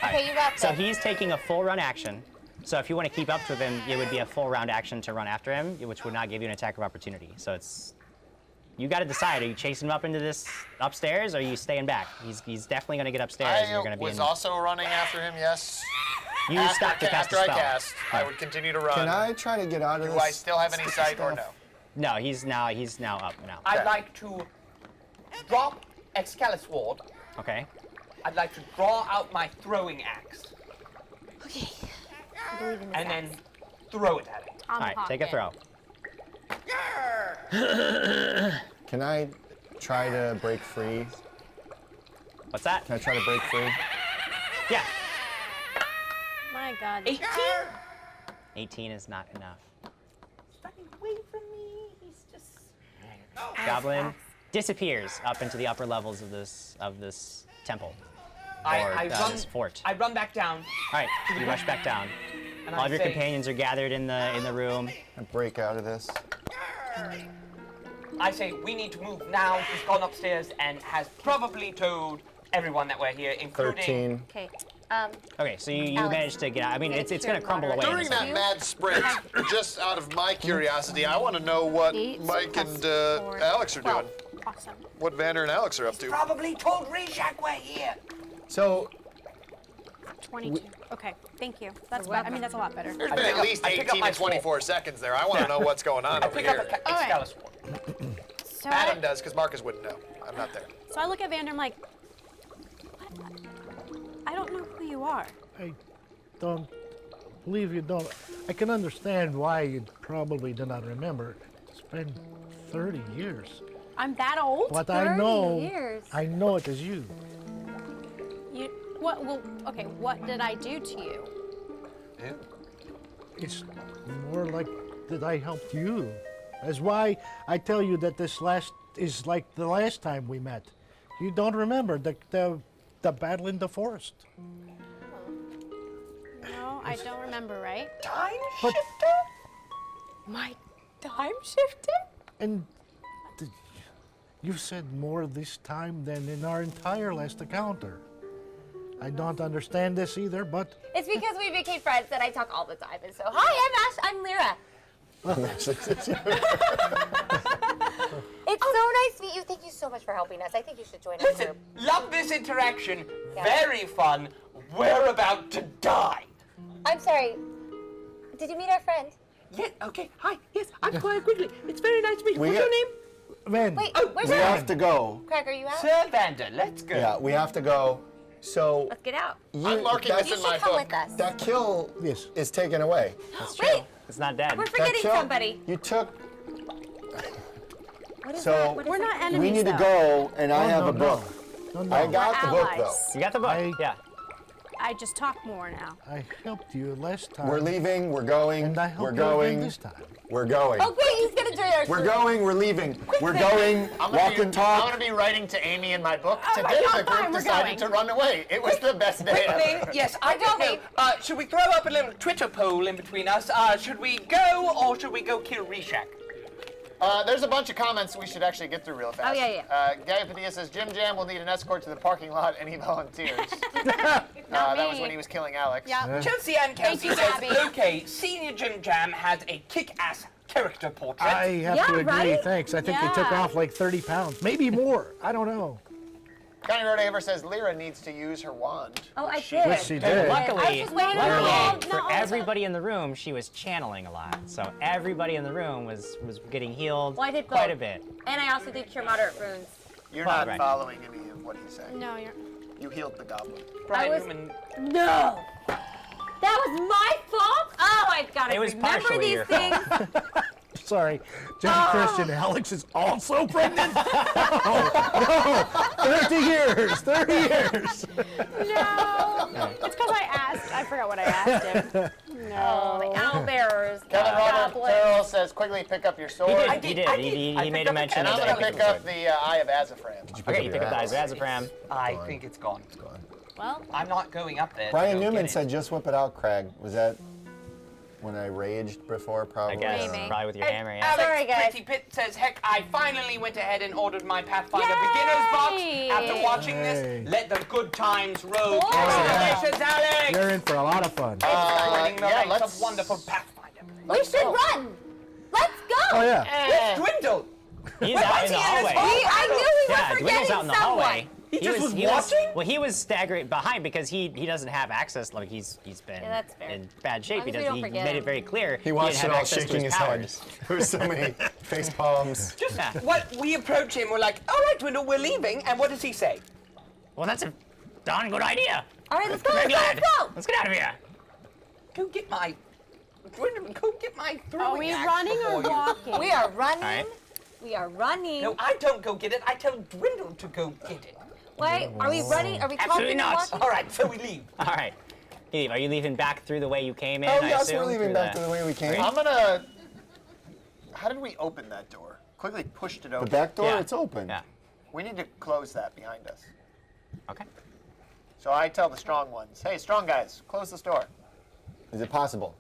Okay, you got So this. he's taking a full run action. So if you want to keep up with him, it would be a full round action to run after him, which would not give you an attack of opportunity. So it's you got to decide: are you chasing him up into this upstairs, or are you staying back? He's definitely going to get upstairs, and you're going I to be was in. also running after him, yes. You stop to cast after a I spell. cast, I would continue to run. Can I try to get out of Do this? I still have any sight or no? No, he's now up now. I'd like to drop Excalibur sword. Okay. I'd like to draw out my throwing axe Okay. I believe in this and then axe. throw it at it. All right, take a throw. Can I try to break free? What's that? Can I try to break free? Yeah. My God. 18? 18 is not enough. Running away from me. He's just... Goblin disappears up into the upper levels of this temple. this fort. I run back down. All right, you rush back down. And All I of your say, companions are gathered in the room. I break out of this. I say, we need to move now. He's gone upstairs and has probably told everyone that we're here, including... 13. Okay. Okay, so you Alex, managed to get out. I mean, it's going to crumble away. in a During that second. mad sprint, just out of my curiosity, I want to know what 8 Mike plus and 4, Alex are doing. 12. Awesome. What Vander and Alex are up to. Probably told Reshak we're here. So 22. Okay, thank you. That's I mean, that's a lot better. There's been at least I pick up 18 my to 24 seconds there. I want to know what's going on over Pick up here. a All right. Excalibur. So Adam does, because Marcus wouldn't know. I'm not there. So I look at Vander, I'm like, what? I don't know who you are. I don't believe you don't. I can understand why you probably do not remember. It's been 30 years. I'm that old? But 30 I know, years. I know it is you. You, what, well, okay, what did I do to you? It's more like that I helped you. That's why I tell you that this last is like the last time we met. You don't remember the battle in the forest. No, I don't remember, right? Time But- shifter? My time shifter? And you said more this time than in our entire last encounter. I don't understand this either, but It's because we became friends and I talk all the time. And so, hi, I'm Lyra. It's so nice to meet you. Thank you so much for helping us. I think you should join our Listen, group. love this interaction. Yeah. Very fun. We're about to die. I'm sorry. Did you meet our friend? Yeah, okay. Hi. Yes, I'm Quiet Quigley. It's very nice to meet you. We What's your get- name? man, Wait, where's we Craig? have to go. Craig, are you out? Sir Vander, let's go. Yeah, we have to go. So Let's get out. I'm marking that, this You in should my come book. with us. that kill Yes. is taken away. Wait, It's not dead. we're That forgetting kill, somebody. You took. What is So- that? What is We're that? not enemies, We need to though. go, and I Oh, have no, a book. No, no. I got the book allies. You got the book? Yeah. I just talk more now. I helped you last time. though. We're leaving. We're going. And I helped We're you going. again this time. We're going. Oh, great, he's gonna join our We're group. going. We're leaving. We're going. I'm Walk and I'm talk. going to be writing to Amy in my book. Oh my Today God, the group fine, we're decided to going. run away. It was the best day ever. Quickly, yes, I We're don't know. going. Should we throw up a little Twitter poll in between us? Should we go or should we go kill Reshak? There's a bunch of comments we should actually get through real fast. Oh, yeah. Guy Padilla says, JimJam will need an escort to the parking lot. Any volunteers? That was me. when he was killing Alex. Yeah. Chelsea Ann Kelsey you, says, Abby. okay, Senior JimJam has a kick-ass character portrait. I have Yeah, to agree. right? Thanks. I think you took Yeah. off like 30 pounds, maybe more. I don't know. Connie Rodehaver says, Lyra needs to use her wand. Oh, I did. Yes, she And did. luckily, I was just waiting for luckily, all- for no, also- everybody in the room, she was channeling a lot. So everybody in the room was getting healed Well, I did quite both. a bit. And I also did cure moderate wounds. You're Well, not right. following any of what he's saying. No, you're. You healed the goblin. Brian I was- Newman. No! That was my fault? Oh, I gotta It was remember partially these your things. Sorry. John Christian Alex is also pregnant? No. 30 years. 30 years. No. It's because I asked. I forgot what I asked him. Oh, the owl bearers. Kevin Robert goblins. Terrell says, quickly pick up your sword. He did. He made a mention And of I'm the going to epic pick up sword. the Eye of Azafran. Okay, you pick up the eyes of Azafram. I think it's gone. Well, I'm not going up there. to Brian go Newman get it. said, "Just whip it out, Craig." Was that when I raged before? I Probably. guess. Maybe. Probably with your And hammer, yeah. Alex Sorry, guys. Pretty Pitt says, heck, I finally went ahead and ordered my Pathfinder Yay! beginner's box. After watching Yay. this, let the good times roll. Whoa. Congratulations, Alex! You're in for a lot of fun. Joining the yeah, ranks let's- of wonderful Pathfinder. We should run. Let's go. Oh, yeah. Where's Dwindle? He's out in the hallway. I knew we were Yeah, forgetting Dwindle's out in the someone. hallway. He just was watching? Well, he was staggering behind because he doesn't have access. Like he's been Yeah, that's fair. in bad shape. As long as we He don't made forget it him. very clear He watched didn't it have all access to shaking his head. powers. There were so many face palms. Just Yeah. what we approach him, we're like, all right, Dwindle, we're leaving. And what does he say? Well, that's a darn good idea. All right, let's go. Very Let's go. good. Let's go. Let's get out of here. Go get my. Dwindle, go get my throwing are we axe running or before you- walking? We are running. All right. We are running. No, I don't go get it. I tell Dwindle to go get it. Wait, are we running? Are we Absolutely talking not. and walking? All right, so we leave. All right. You leave. Are you leaving back through the way you came in? Oh I yes, assume? we're leaving Through back to the way we came. I'm going to... How did we open that door? Quickly pushed it open. The back door, Yeah. it's open. Yeah. We need to close that behind us. Okay. So I tell the strong ones, hey, strong guys, close this door. Is it possible?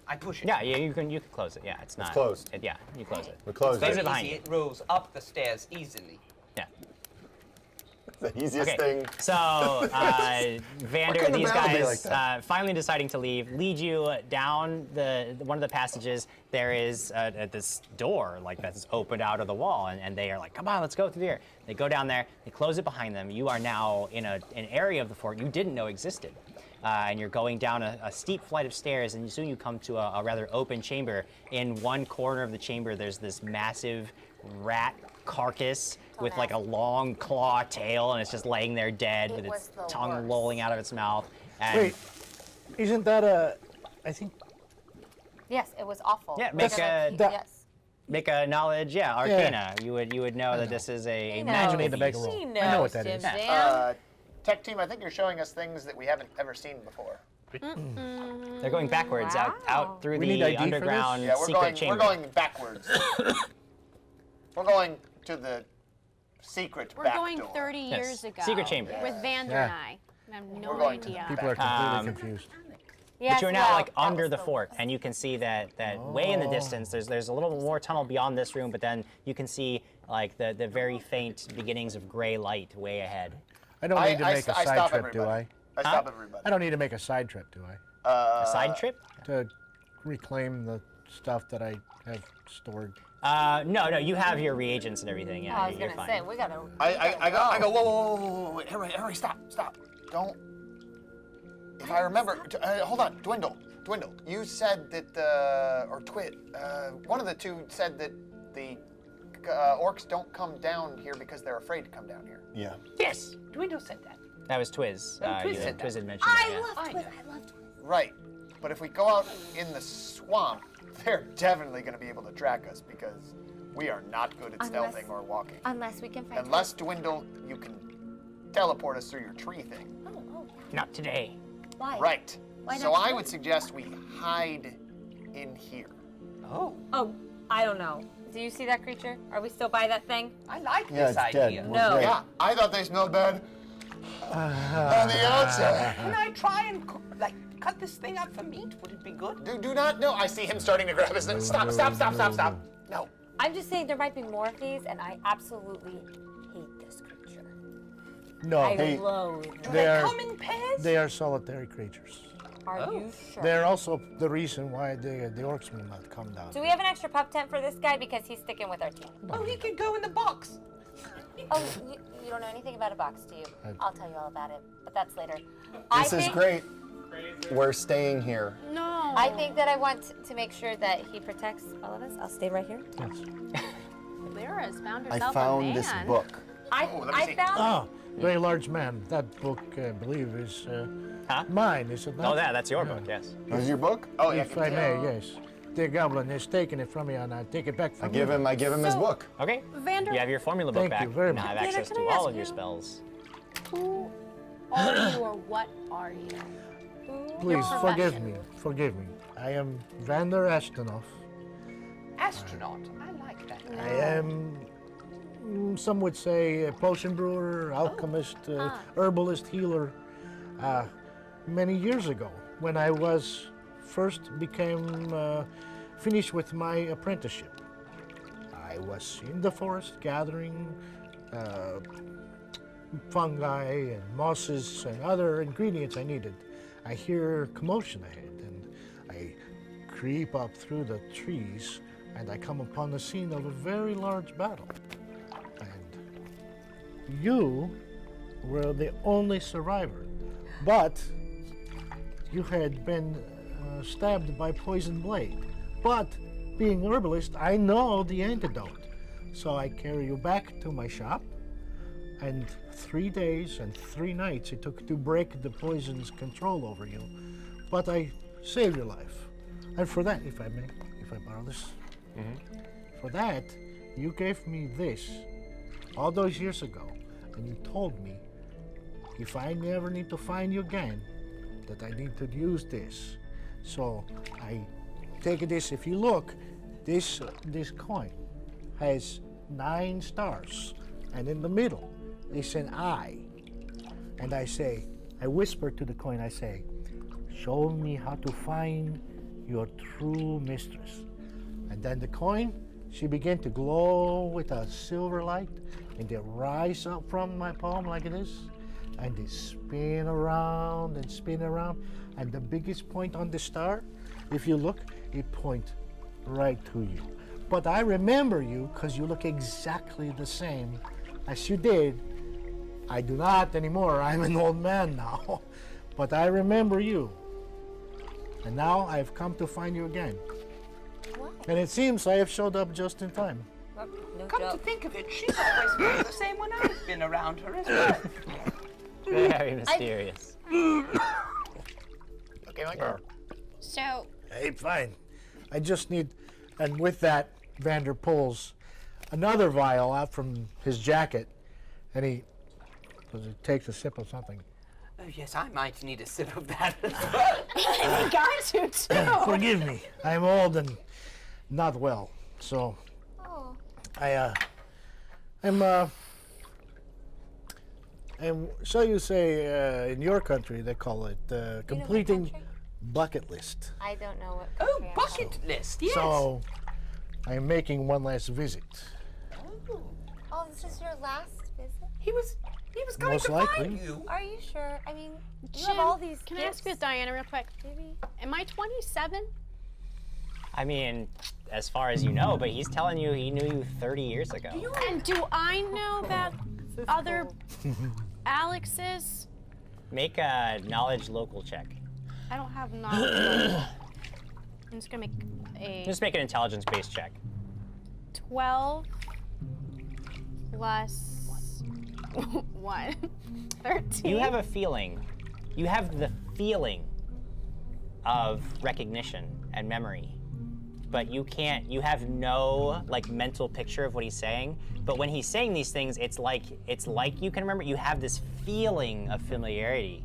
I push it. Yeah, you can close it. Yeah, it's not. closed. Yeah, you close it. We're closed. Close Very it behind easy. you. It rolls up the stairs easily. Yeah. The easiest Okay. thing. So Vander, couldn't these the battle be guys like that? finally deciding to leave, lead you down one of the passages. There is this door that's opened out of the wall, and they are like, "Come on, let's go through here." They go down there. They close it behind them. You are now in an area of the fort you didn't know existed. And you're going down a steep flight of stairs, and soon you come to a rather open chamber. In one corner of the chamber, there's this massive rat carcass with like a long claw tail, and it's just laying there dead with its tongue lolling out of its mouth. And Wait, isn't that I think. Yes, it was awful. Yeah, Yes. make a knowledge, arcana. You would know that this is a magical need to make a beast. roll. He I know what knows, that is. JimJam. Tech team, I think you're showing us things that we haven't ever seen before. They're going backwards out through We need the ID for this? underground Yeah, we're secret chamber. We're going backwards. We're going to the secret We're back going door. 30 years ago. Secret chamber. With Vander Yeah. and I. I have no We're going to idea. People are completely confused. Yes, But you're now well, like that under was the fort, and you can see that way in the distance. There's a little more tunnel beyond this room, but then you can see like the very faint beginnings of gray light way ahead. I don't need to make a I side stop trip, do I? everybody. I stop everybody. I don't need to make a side trip, do I? A side trip? To reclaim the stuff that I have stored. No, you have your reagents and everything. Yeah, I was you're gonna fine. say we gotta. I go, whoa, Harry, stop. Don't. If I remember, hold on, Dwindle. You said that, or Twit, one of the two said that the orcs don't come down here because they're afraid to come down here. Yeah. Yes, Dwindle said that. That was Twiz. Twiz said Twiz that. had mentioned that. I yeah. love Twiz. I love Twiz. Right. But if we go out in the swamp, they're definitely going to be able to track us because we are not good at Unless- stealthing or walking. Unless we can find. Unless, Dwindle, you can teleport us through your tree thing. Oh, Not today. why? Right. Why So not I you? would suggest we hide in here. Oh, Oh, I don't know. Do you see that creature? Are we still by that thing? I like Yeah, this it's dead. idea. We're No. great. Yeah, I thought they smelled bad on the outside. Can I try and cut this thing up for meat? Would it be good? Do not know. I see him starting to grab his. Stop. No. I'm just saying there might be more of these, and I absolutely hate this creature. No, I loathe. Do They they are- come in pairs? they are solitary creatures. Are you sure? They're also the reason why the orcs will not come down. Do we have an extra pup tent for this guy because he's sticking with our team? Oh, he could go in the box. Oh, you don't know anything about a box, do you? I'll tell you all about it, but that's later. This is great. We're staying here. No. I think that I want to make sure that he protects all of us. I'll stay right here. Yes. Lyra has found I herself a found man. this book. let me I see. found. Oh, very large man. That book, I believe, is mine, is it not? Oh, that's your book. Yes. This is your book? Oh, yeah. If I may, yes. The goblin has taken it from me, and I take it back from I give him his So- book. Okay. Vander, You have your formula book Thank back. you very Now have much. access Can to I all ask of your you- spells. who are you or what are you? Please Your forgive profession. me. Forgive me. I am Vander Ashtonoff. Astronaut. I like that. I am, some would say, a potion brewer, alchemist, herbalist, healer. Many years ago, when I was first became finished with my apprenticeship, I was in the forest gathering fungi and mosses and other ingredients I needed. I hear commotion ahead, and I creep up through the trees, and I come upon the scene of a very large battle. And you were the only survivor, but you had been stabbed by poison blade. But being a herbalist, I know the antidote. So I carry you back to my shop, and 3 days and 3 nights it took to break the poison's control over you. But I saved your life. And for that, if I may, if I borrow this, for that, you gave me this all those years ago, and you told me if I never need to find you again, that I need to use this. So I take this. If you look, this coin has 9 stars, and in the middle is an eye. And I say, I whisper to the coin, I say, show me how to find your true mistress. And then the coin, she began to glow with a silver light, and they rise up from my palm like this, and they spin around and spin around. And the biggest point on the star, if you look, it points right to you. But I remember you because you look exactly the same as you did. I do not anymore. I'm an old man now. But I remember you. And now I've come to find you again. What? And it seems I have showed up just in time. No Come to joke. think of it, she's always been the same when I've been around her as well. Very mysterious. Okay, Mike. So, Hey, fine. I just need, and with that, Vander pulls another vial out from his jacket, and he takes a sip of something. Oh yes, I might need a sip of that as well. I got you too. Forgive me. I'm old and not well, so Oh. I'm shall you say, in your country they call it completing country? bucket list. I don't know what. Oh, country I'm bucket list, yes. So I'm making one last visit. Oh, this is your last visit? He was going Most to likely. find you. Are you sure? I mean, you Jim, have all these can I ask you, gifts. Diana, real quick? Maybe. Am I 27? I mean, as far as you know, but he's telling you he knew you 30 years ago. And do I know about other Alexes? Make a knowledge local check. I don't have knowledge. I'm just gonna make a Just make an intelligence-based check. 12 plus 1. 13. You have a feeling. You have the feeling of recognition and memory, but you can't. You have no like mental picture of what he's saying. But when he's saying these things, it's like you can remember. You have this feeling of familiarity,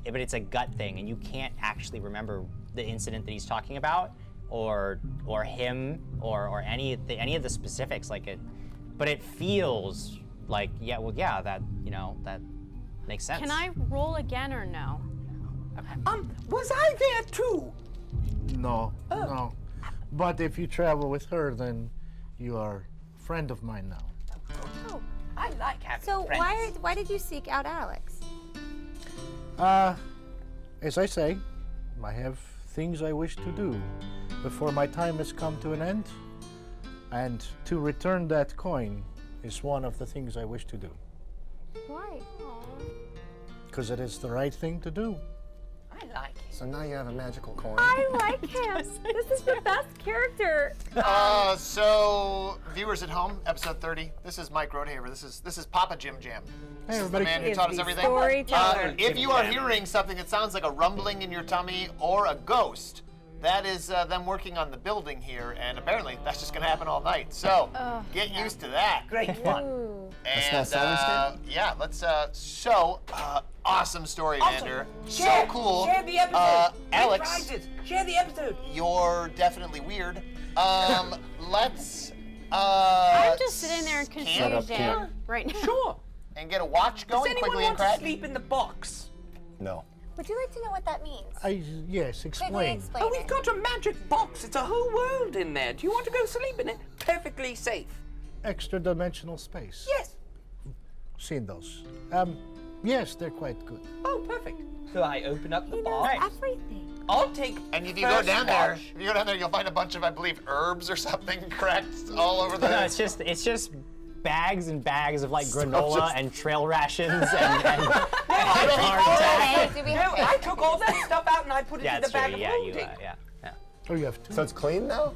but it's a gut thing, and you can't actually remember the incident that he's talking about, or him, or any of the specifics. Like it, but it feels like yeah, that that makes sense. Can I roll again or no? Was I there too? No, no. But if you travel with her, then you are a friend of mine now. Oh. I like having So friends. why did you seek out Alex? As I say, I have things I wish to do before my time has come to an end, and to return that coin is one of the things I wish to do, Why? because it is the right thing to do. I like it. So now you have a magical coin. I like him. This is the best character. So viewers at home, episode 30. This is Mike Rodehaver. This is Papa JimJam. Hey, This is the everybody. man who taught us everything. Storyteller. If you are hearing something that sounds like a rumbling in your tummy or a ghost, that is them working on the building here, and apparently that's just gonna happen all night. So get used to that. Great fun. Ooh. And not sound yeah, let's awesome story, Vander. Share, So cool. Share the episode. Win Alex, prizes. Share the episode. you're definitely weird. Let's I'm just sitting there and Shut up, confused right now. Sure. and get a watch Does going anyone quickly and want to crack. sleep in the box? No. Would you like to know what that means? Yes, Quickly explain. explain Oh, we've it. got a magic box. It's a whole world in there. Do you want to go sleep in it? Perfectly safe. Extra dimensional space. Yes. Seen those. Yes, they're quite good. Oh, perfect. So I open up the He knows box. everything. I'll take. And if you go first down there, watch. if you go down there, you'll find a bunch of, I believe, herbs or something cracked all over the. No, it's just bags and bags of like granola just- and trail rations and Okay, do we No, have I took all that stuff out and I put it yeah, in the it's true. bag of Yeah, you holding. yeah. Oh, you have two? So it's clean now?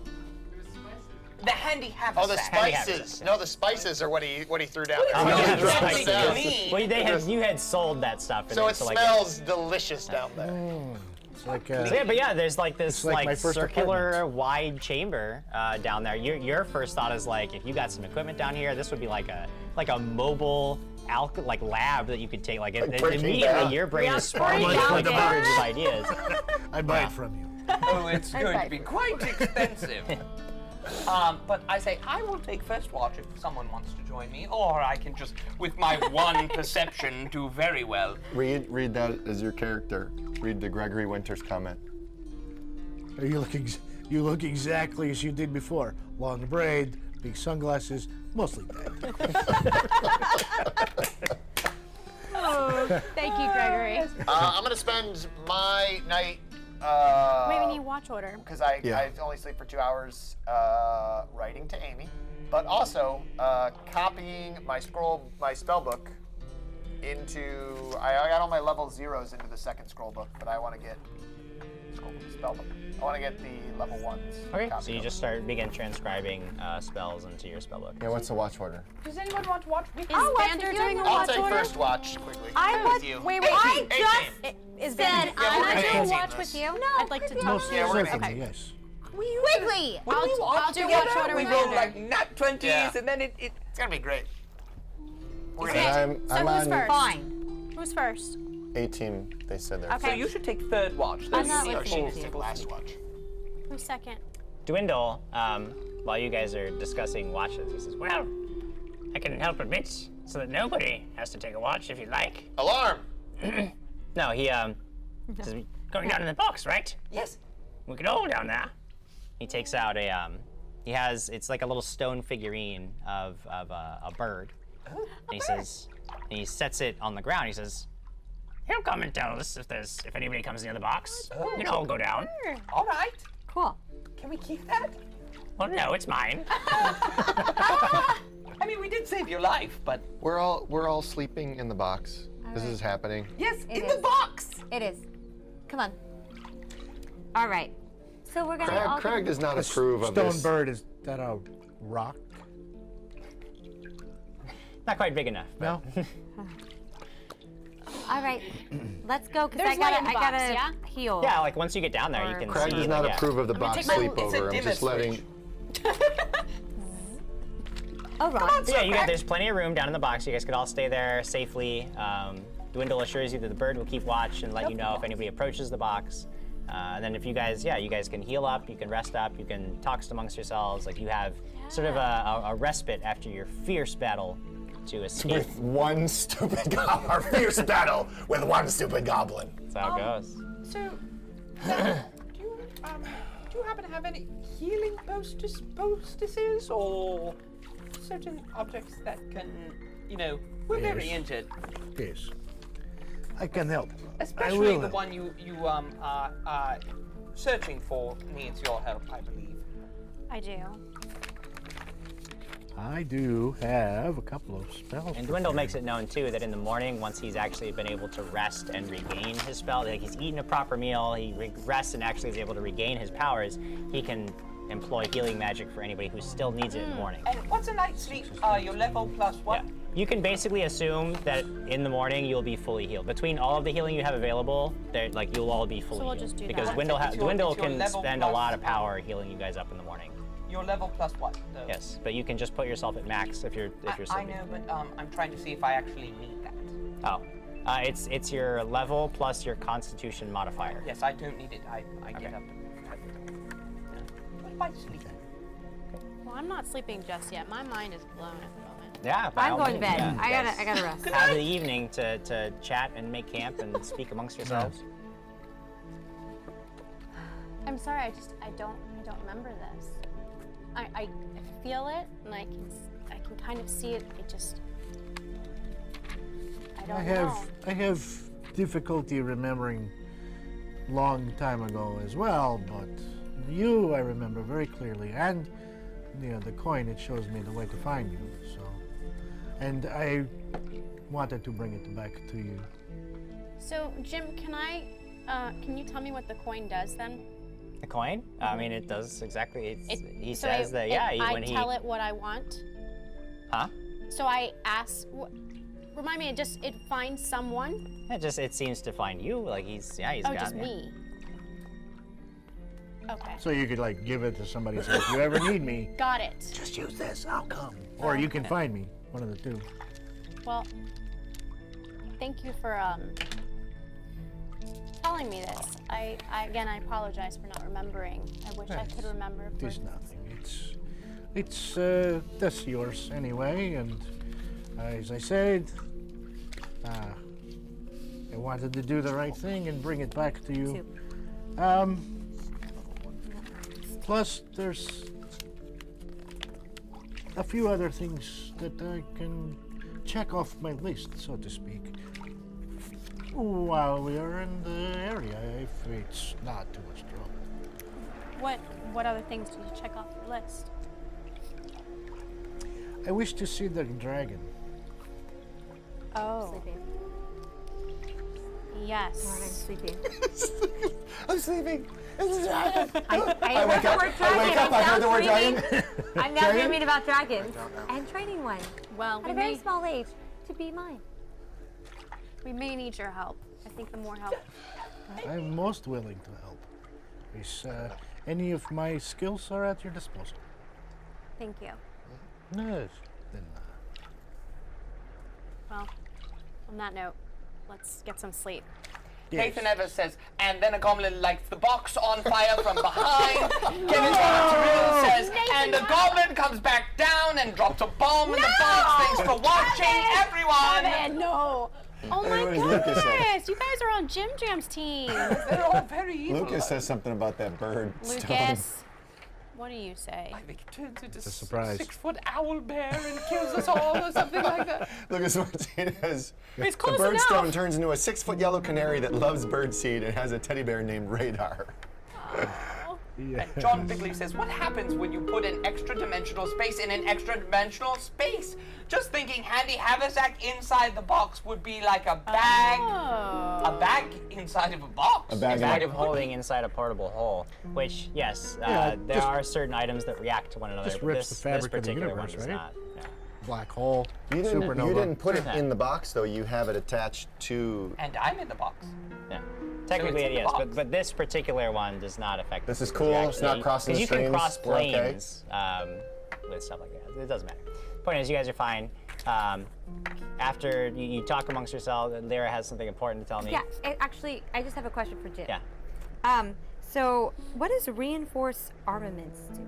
The handy haversack. Oh, the spices. No, the spices are what he threw down there. Oh, Well, yeah, it's that's definitely right. clean. Well, you had sold that stuff. in So there, it like, smells delicious down there. It's like, So yeah, but yeah, there's like this It's like my first circular wide chamber down there. Your first thought is like, if you got some equipment down here, this would be like a mobile lab that you could take. Like Breaking immediately, Bad. your brain is breaking sparking with Bad. hundreds of ideas. I buy it from you. Oh, it's going to be quite expensive. But I say, I will take first watch if someone wants to join me, or I can just, with my one perception, do very well. Read that as your character. Read the Gregory Winters comment. You look exactly as you did before. Long braid, big sunglasses, mostly dead. Oh, thank you, Gregory. I'm gonna spend my night. Maybe we need watch order. Because I only sleep for 2 hours writing to Amy, but also copying my spell book into. I got all my level 0s into the second scroll book, but I want to get spell book. I want to get the level 1s. Okay, so you just begin transcribing spells into your spellbook. Yeah, what's the watch order? Does anyone want to watch? Is Vander doing a I'll watch take order? first watch quickly. Wait, I just Is said Vander I doing a do watch this. with you? No, I'd like to talk Most to you. certainly, yes. Quigley. I'll do watch order We with roll Vander. like nat 20s, Yeah. and then it It's gonna be great. We're Okay. gonna. I'm So who's on first? Fine. Who's first? 18, they said there. Okay. So you should take third watch. I'm not No, she listening needs to to you. take last watch. Who's second? Dwindle, while you guys are discussing watches, he says, well, I can help admit so that nobody has to take a watch if you like. Alarm! No, he says, going down in the box, right? Yes. We could all down there. He takes out it's like a little stone figurine of a bird. And he says, and he sets it on the ground. He says, he'll come and tell us if anybody comes near the box. You know, we'll go down. All right. Cool. Can we keep that? Well, no, it's mine. I mean, we did save your life, but We're all sleeping in the box. This is happening. yes, It in is. the box. It is. Come on. All right. So we're gonna all. Craig does not approve of Stone this. bird, is that a rock? Not quite big enough. No? All right. Let's go, cause There's I light in the gotta box, yeah? heal. Yeah, like once you get down there, you can Craig see. does not like, yeah. approve of the gonna box take my- It's a sleepover. I'm dimmer just letting. All right. So yeah, there's plenty of room down in the box. You guys could all stay there safely. Dwindle assures you that the bird will keep watch and let you know if anybody approaches the box. And then if you guys can heal up, you can rest up, you can talk amongst yourselves. Like you have sort of a respite after your fierce battle to escape. With one stupid goblin. Our fierce battle with one stupid goblin. That's how it goes. So, do you happen to have any healing poultices or certain objects that can, we're very Yes. injured, Yes. I can help. especially will the help. one you are searching for needs your help, I believe. I do. I do have a couple of spells. And Dwindle makes it known too that in the morning, once he's actually been able to rest and regain his spell, like he's eaten a proper meal, he rests and actually is able to regain his powers, he can employ healing magic for anybody who still needs it in the morning. And what's a night's sleep? Your level plus what? Yeah. You can basically assume that in the morning you'll be fully healed. Between all of the healing you have available, you'll all be fully So we'll healed. just do because that. Dwindle, It's your Dwindle can level spend a plus- lot of power healing you guys up in the morning. Your level plus what? Though? Yes, but you can just put yourself at max if you're I sleeping. know, but I'm trying to see if I actually need that. Oh, it's your level plus your Constitution modifier. Yes, I don't need it. I get up. What am I sleeping? Well, I'm not sleeping just yet. My mind is blown at the moment. Yeah, by I'm all going to means, bed. yeah. I Yes. gotta rest. Have the evening to chat and make camp and speak amongst yourselves. I'm sorry. I don't remember this. I feel it and I can kind of see it. It just I don't know. I have difficulty remembering long time ago as well, but you I remember very clearly, and the coin, it shows me the way to find you. So, and I wanted to bring it back to you. So Jim, can you tell me what the coin does then? The coin? I mean, it does exactly. He So says that. Yeah, I tell it what I want. Huh? So I ask. Remind me. It finds someone. It seems to find you. Like he's Oh, got just you. me. Okay. So you could like give it to somebody and say, if you ever need me, Got it. just use this, I'll come. Or you can find me, one of the two. Well, thank you for telling me this. Again, I apologize for not remembering. I wish I could remember. It is nothing. It's that's yours anyway, and as I said, I wanted to do the right thing and bring it back to you. Plus, there's a few other things that I can check off my list, so to speak, while we are in the area, if it's not too much trouble. What other things did you check off your list? I wish to see the dragon. Oh. Sleeping. Yes. Morning, sleeping. I'm sleeping. It's a dragon. I wake heard the up. word I dragon. wake up. I heard the word dragon. I'm now Dragon? dreaming about dragons and training one Well, at a very small age to be mine. we may need your help. I think the more help. I'm most willing to help. Is any of my skills are at your disposal? Thank you. Yes. Then, Well, on that note, let's get some sleep. yes. Nathan Evers says, and then a goblin lights the box on fire from behind. Kevin Tyrell says, and the goblin comes back down and drops a bomb in the box. Thanks for watching, everyone. Kevin, no! Oh my What does Lucas say? goodness! You guys are on JimJam's team. They're all very evil. Lucas says something about that bird. stone. Lucas, what do you say? I think it turns into a surprise. 6-foot owl bear and kills us all or something like that. Lucas Martinez. It's The close birdstone enough. turns into a 6-foot yellow canary that loves birdseed and has a teddy bear named Radar. Yeah. And John Bigley says, what happens when you put an extra-dimensional space in an extra-dimensional space? Just thinking handy haversack inside the box would be like a bag. Oh. A bag inside of a box. A bag A bag of holding inside a portable hole, which, yes, Yeah, there just- are certain items that react to one another. just but rips this, the fabric this of the particular universe, one does right? not. Yeah. Black hole. You didn't, Supernova. you didn't put it Yeah. in the box, though. You have it attached to... And I'm in the box. Yeah. Technically, in the yes, box. but this particular one does not affect. This is you cool, actually- it's not crossing 'cause the you can streams, cross we're okay. planes with stuff like that. It doesn't matter. Point is, you guys are fine. After you talk amongst yourselves, Lyra has something important to tell me. Yeah, actually, I just have a question for Jim. Yeah. So what does reinforced armaments do?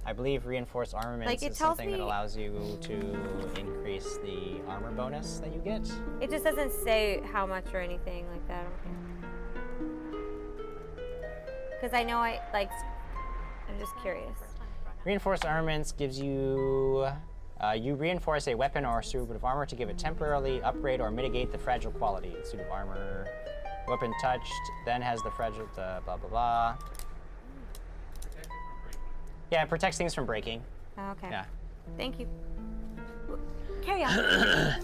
I believe reinforced armaments Like, it is tells something that me- allows you to increase the armor bonus that you get. It just doesn't say how much or anything like that. Because I know I'm just curious. Reinforced armaments gives you, you reinforce a weapon or suit of armor to give it temporarily upgrade or mitigate the fragile quality. Suit of armor, weapon touched, then has the fragile, blah, blah, blah. Yeah, it protects things from breaking. Oh, okay. Yeah. Thank you. Carry on.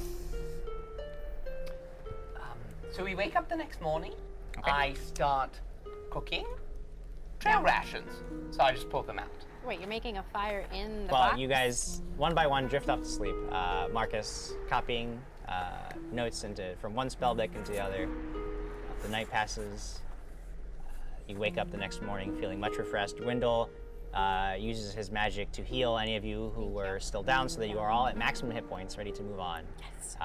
So we wake up the next morning. Okay. I start cooking trail rations. So I just pull them out. Wait, you're making a fire in the Well, box? you guys, one by one, drift off to sleep. Marcus copying notes from one spell deck into the other. The night passes. You wake up the next morning feeling much refreshed. Dwindle uses his magic to heal any of you who were still down so that you are all at maximum hit points, ready to move on. Yes.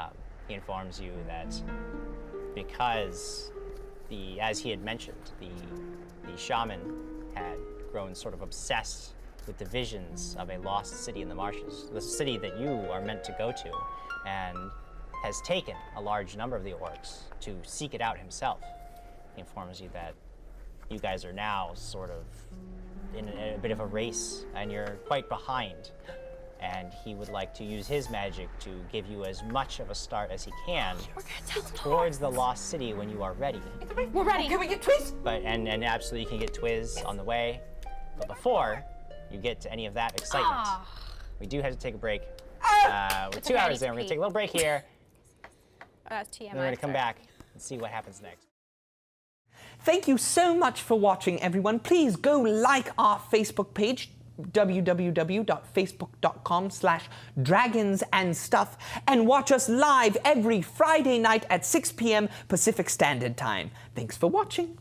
He informs you that because as he had mentioned, the shaman had grown sort of obsessed with the visions of a lost city in the marshes, the city that you are meant to go to, and has taken a large number of the orcs to seek it out himself. He informs you that you guys are now sort of in a bit of a race, and you're quite behind. And he would like to use his magic to give you as much of a start as he can towards the lost city when you are ready. We're ready. Can we get Twist? But and absolutely you can get Twiz on the way. But before you get to any of that excitement, we do have to take a break. We're 2 okay, I hours need to in. We're gonna pee. take a little break here. That's TMI. Then we're gonna come sorry. back and see what happens next. Thank you so much for watching, everyone. Please go like our Facebook page, www.facebook.com/dragonsandstuff, and watch us live every Friday night at 6 p.m. Pacific Standard Time. Thanks for watching.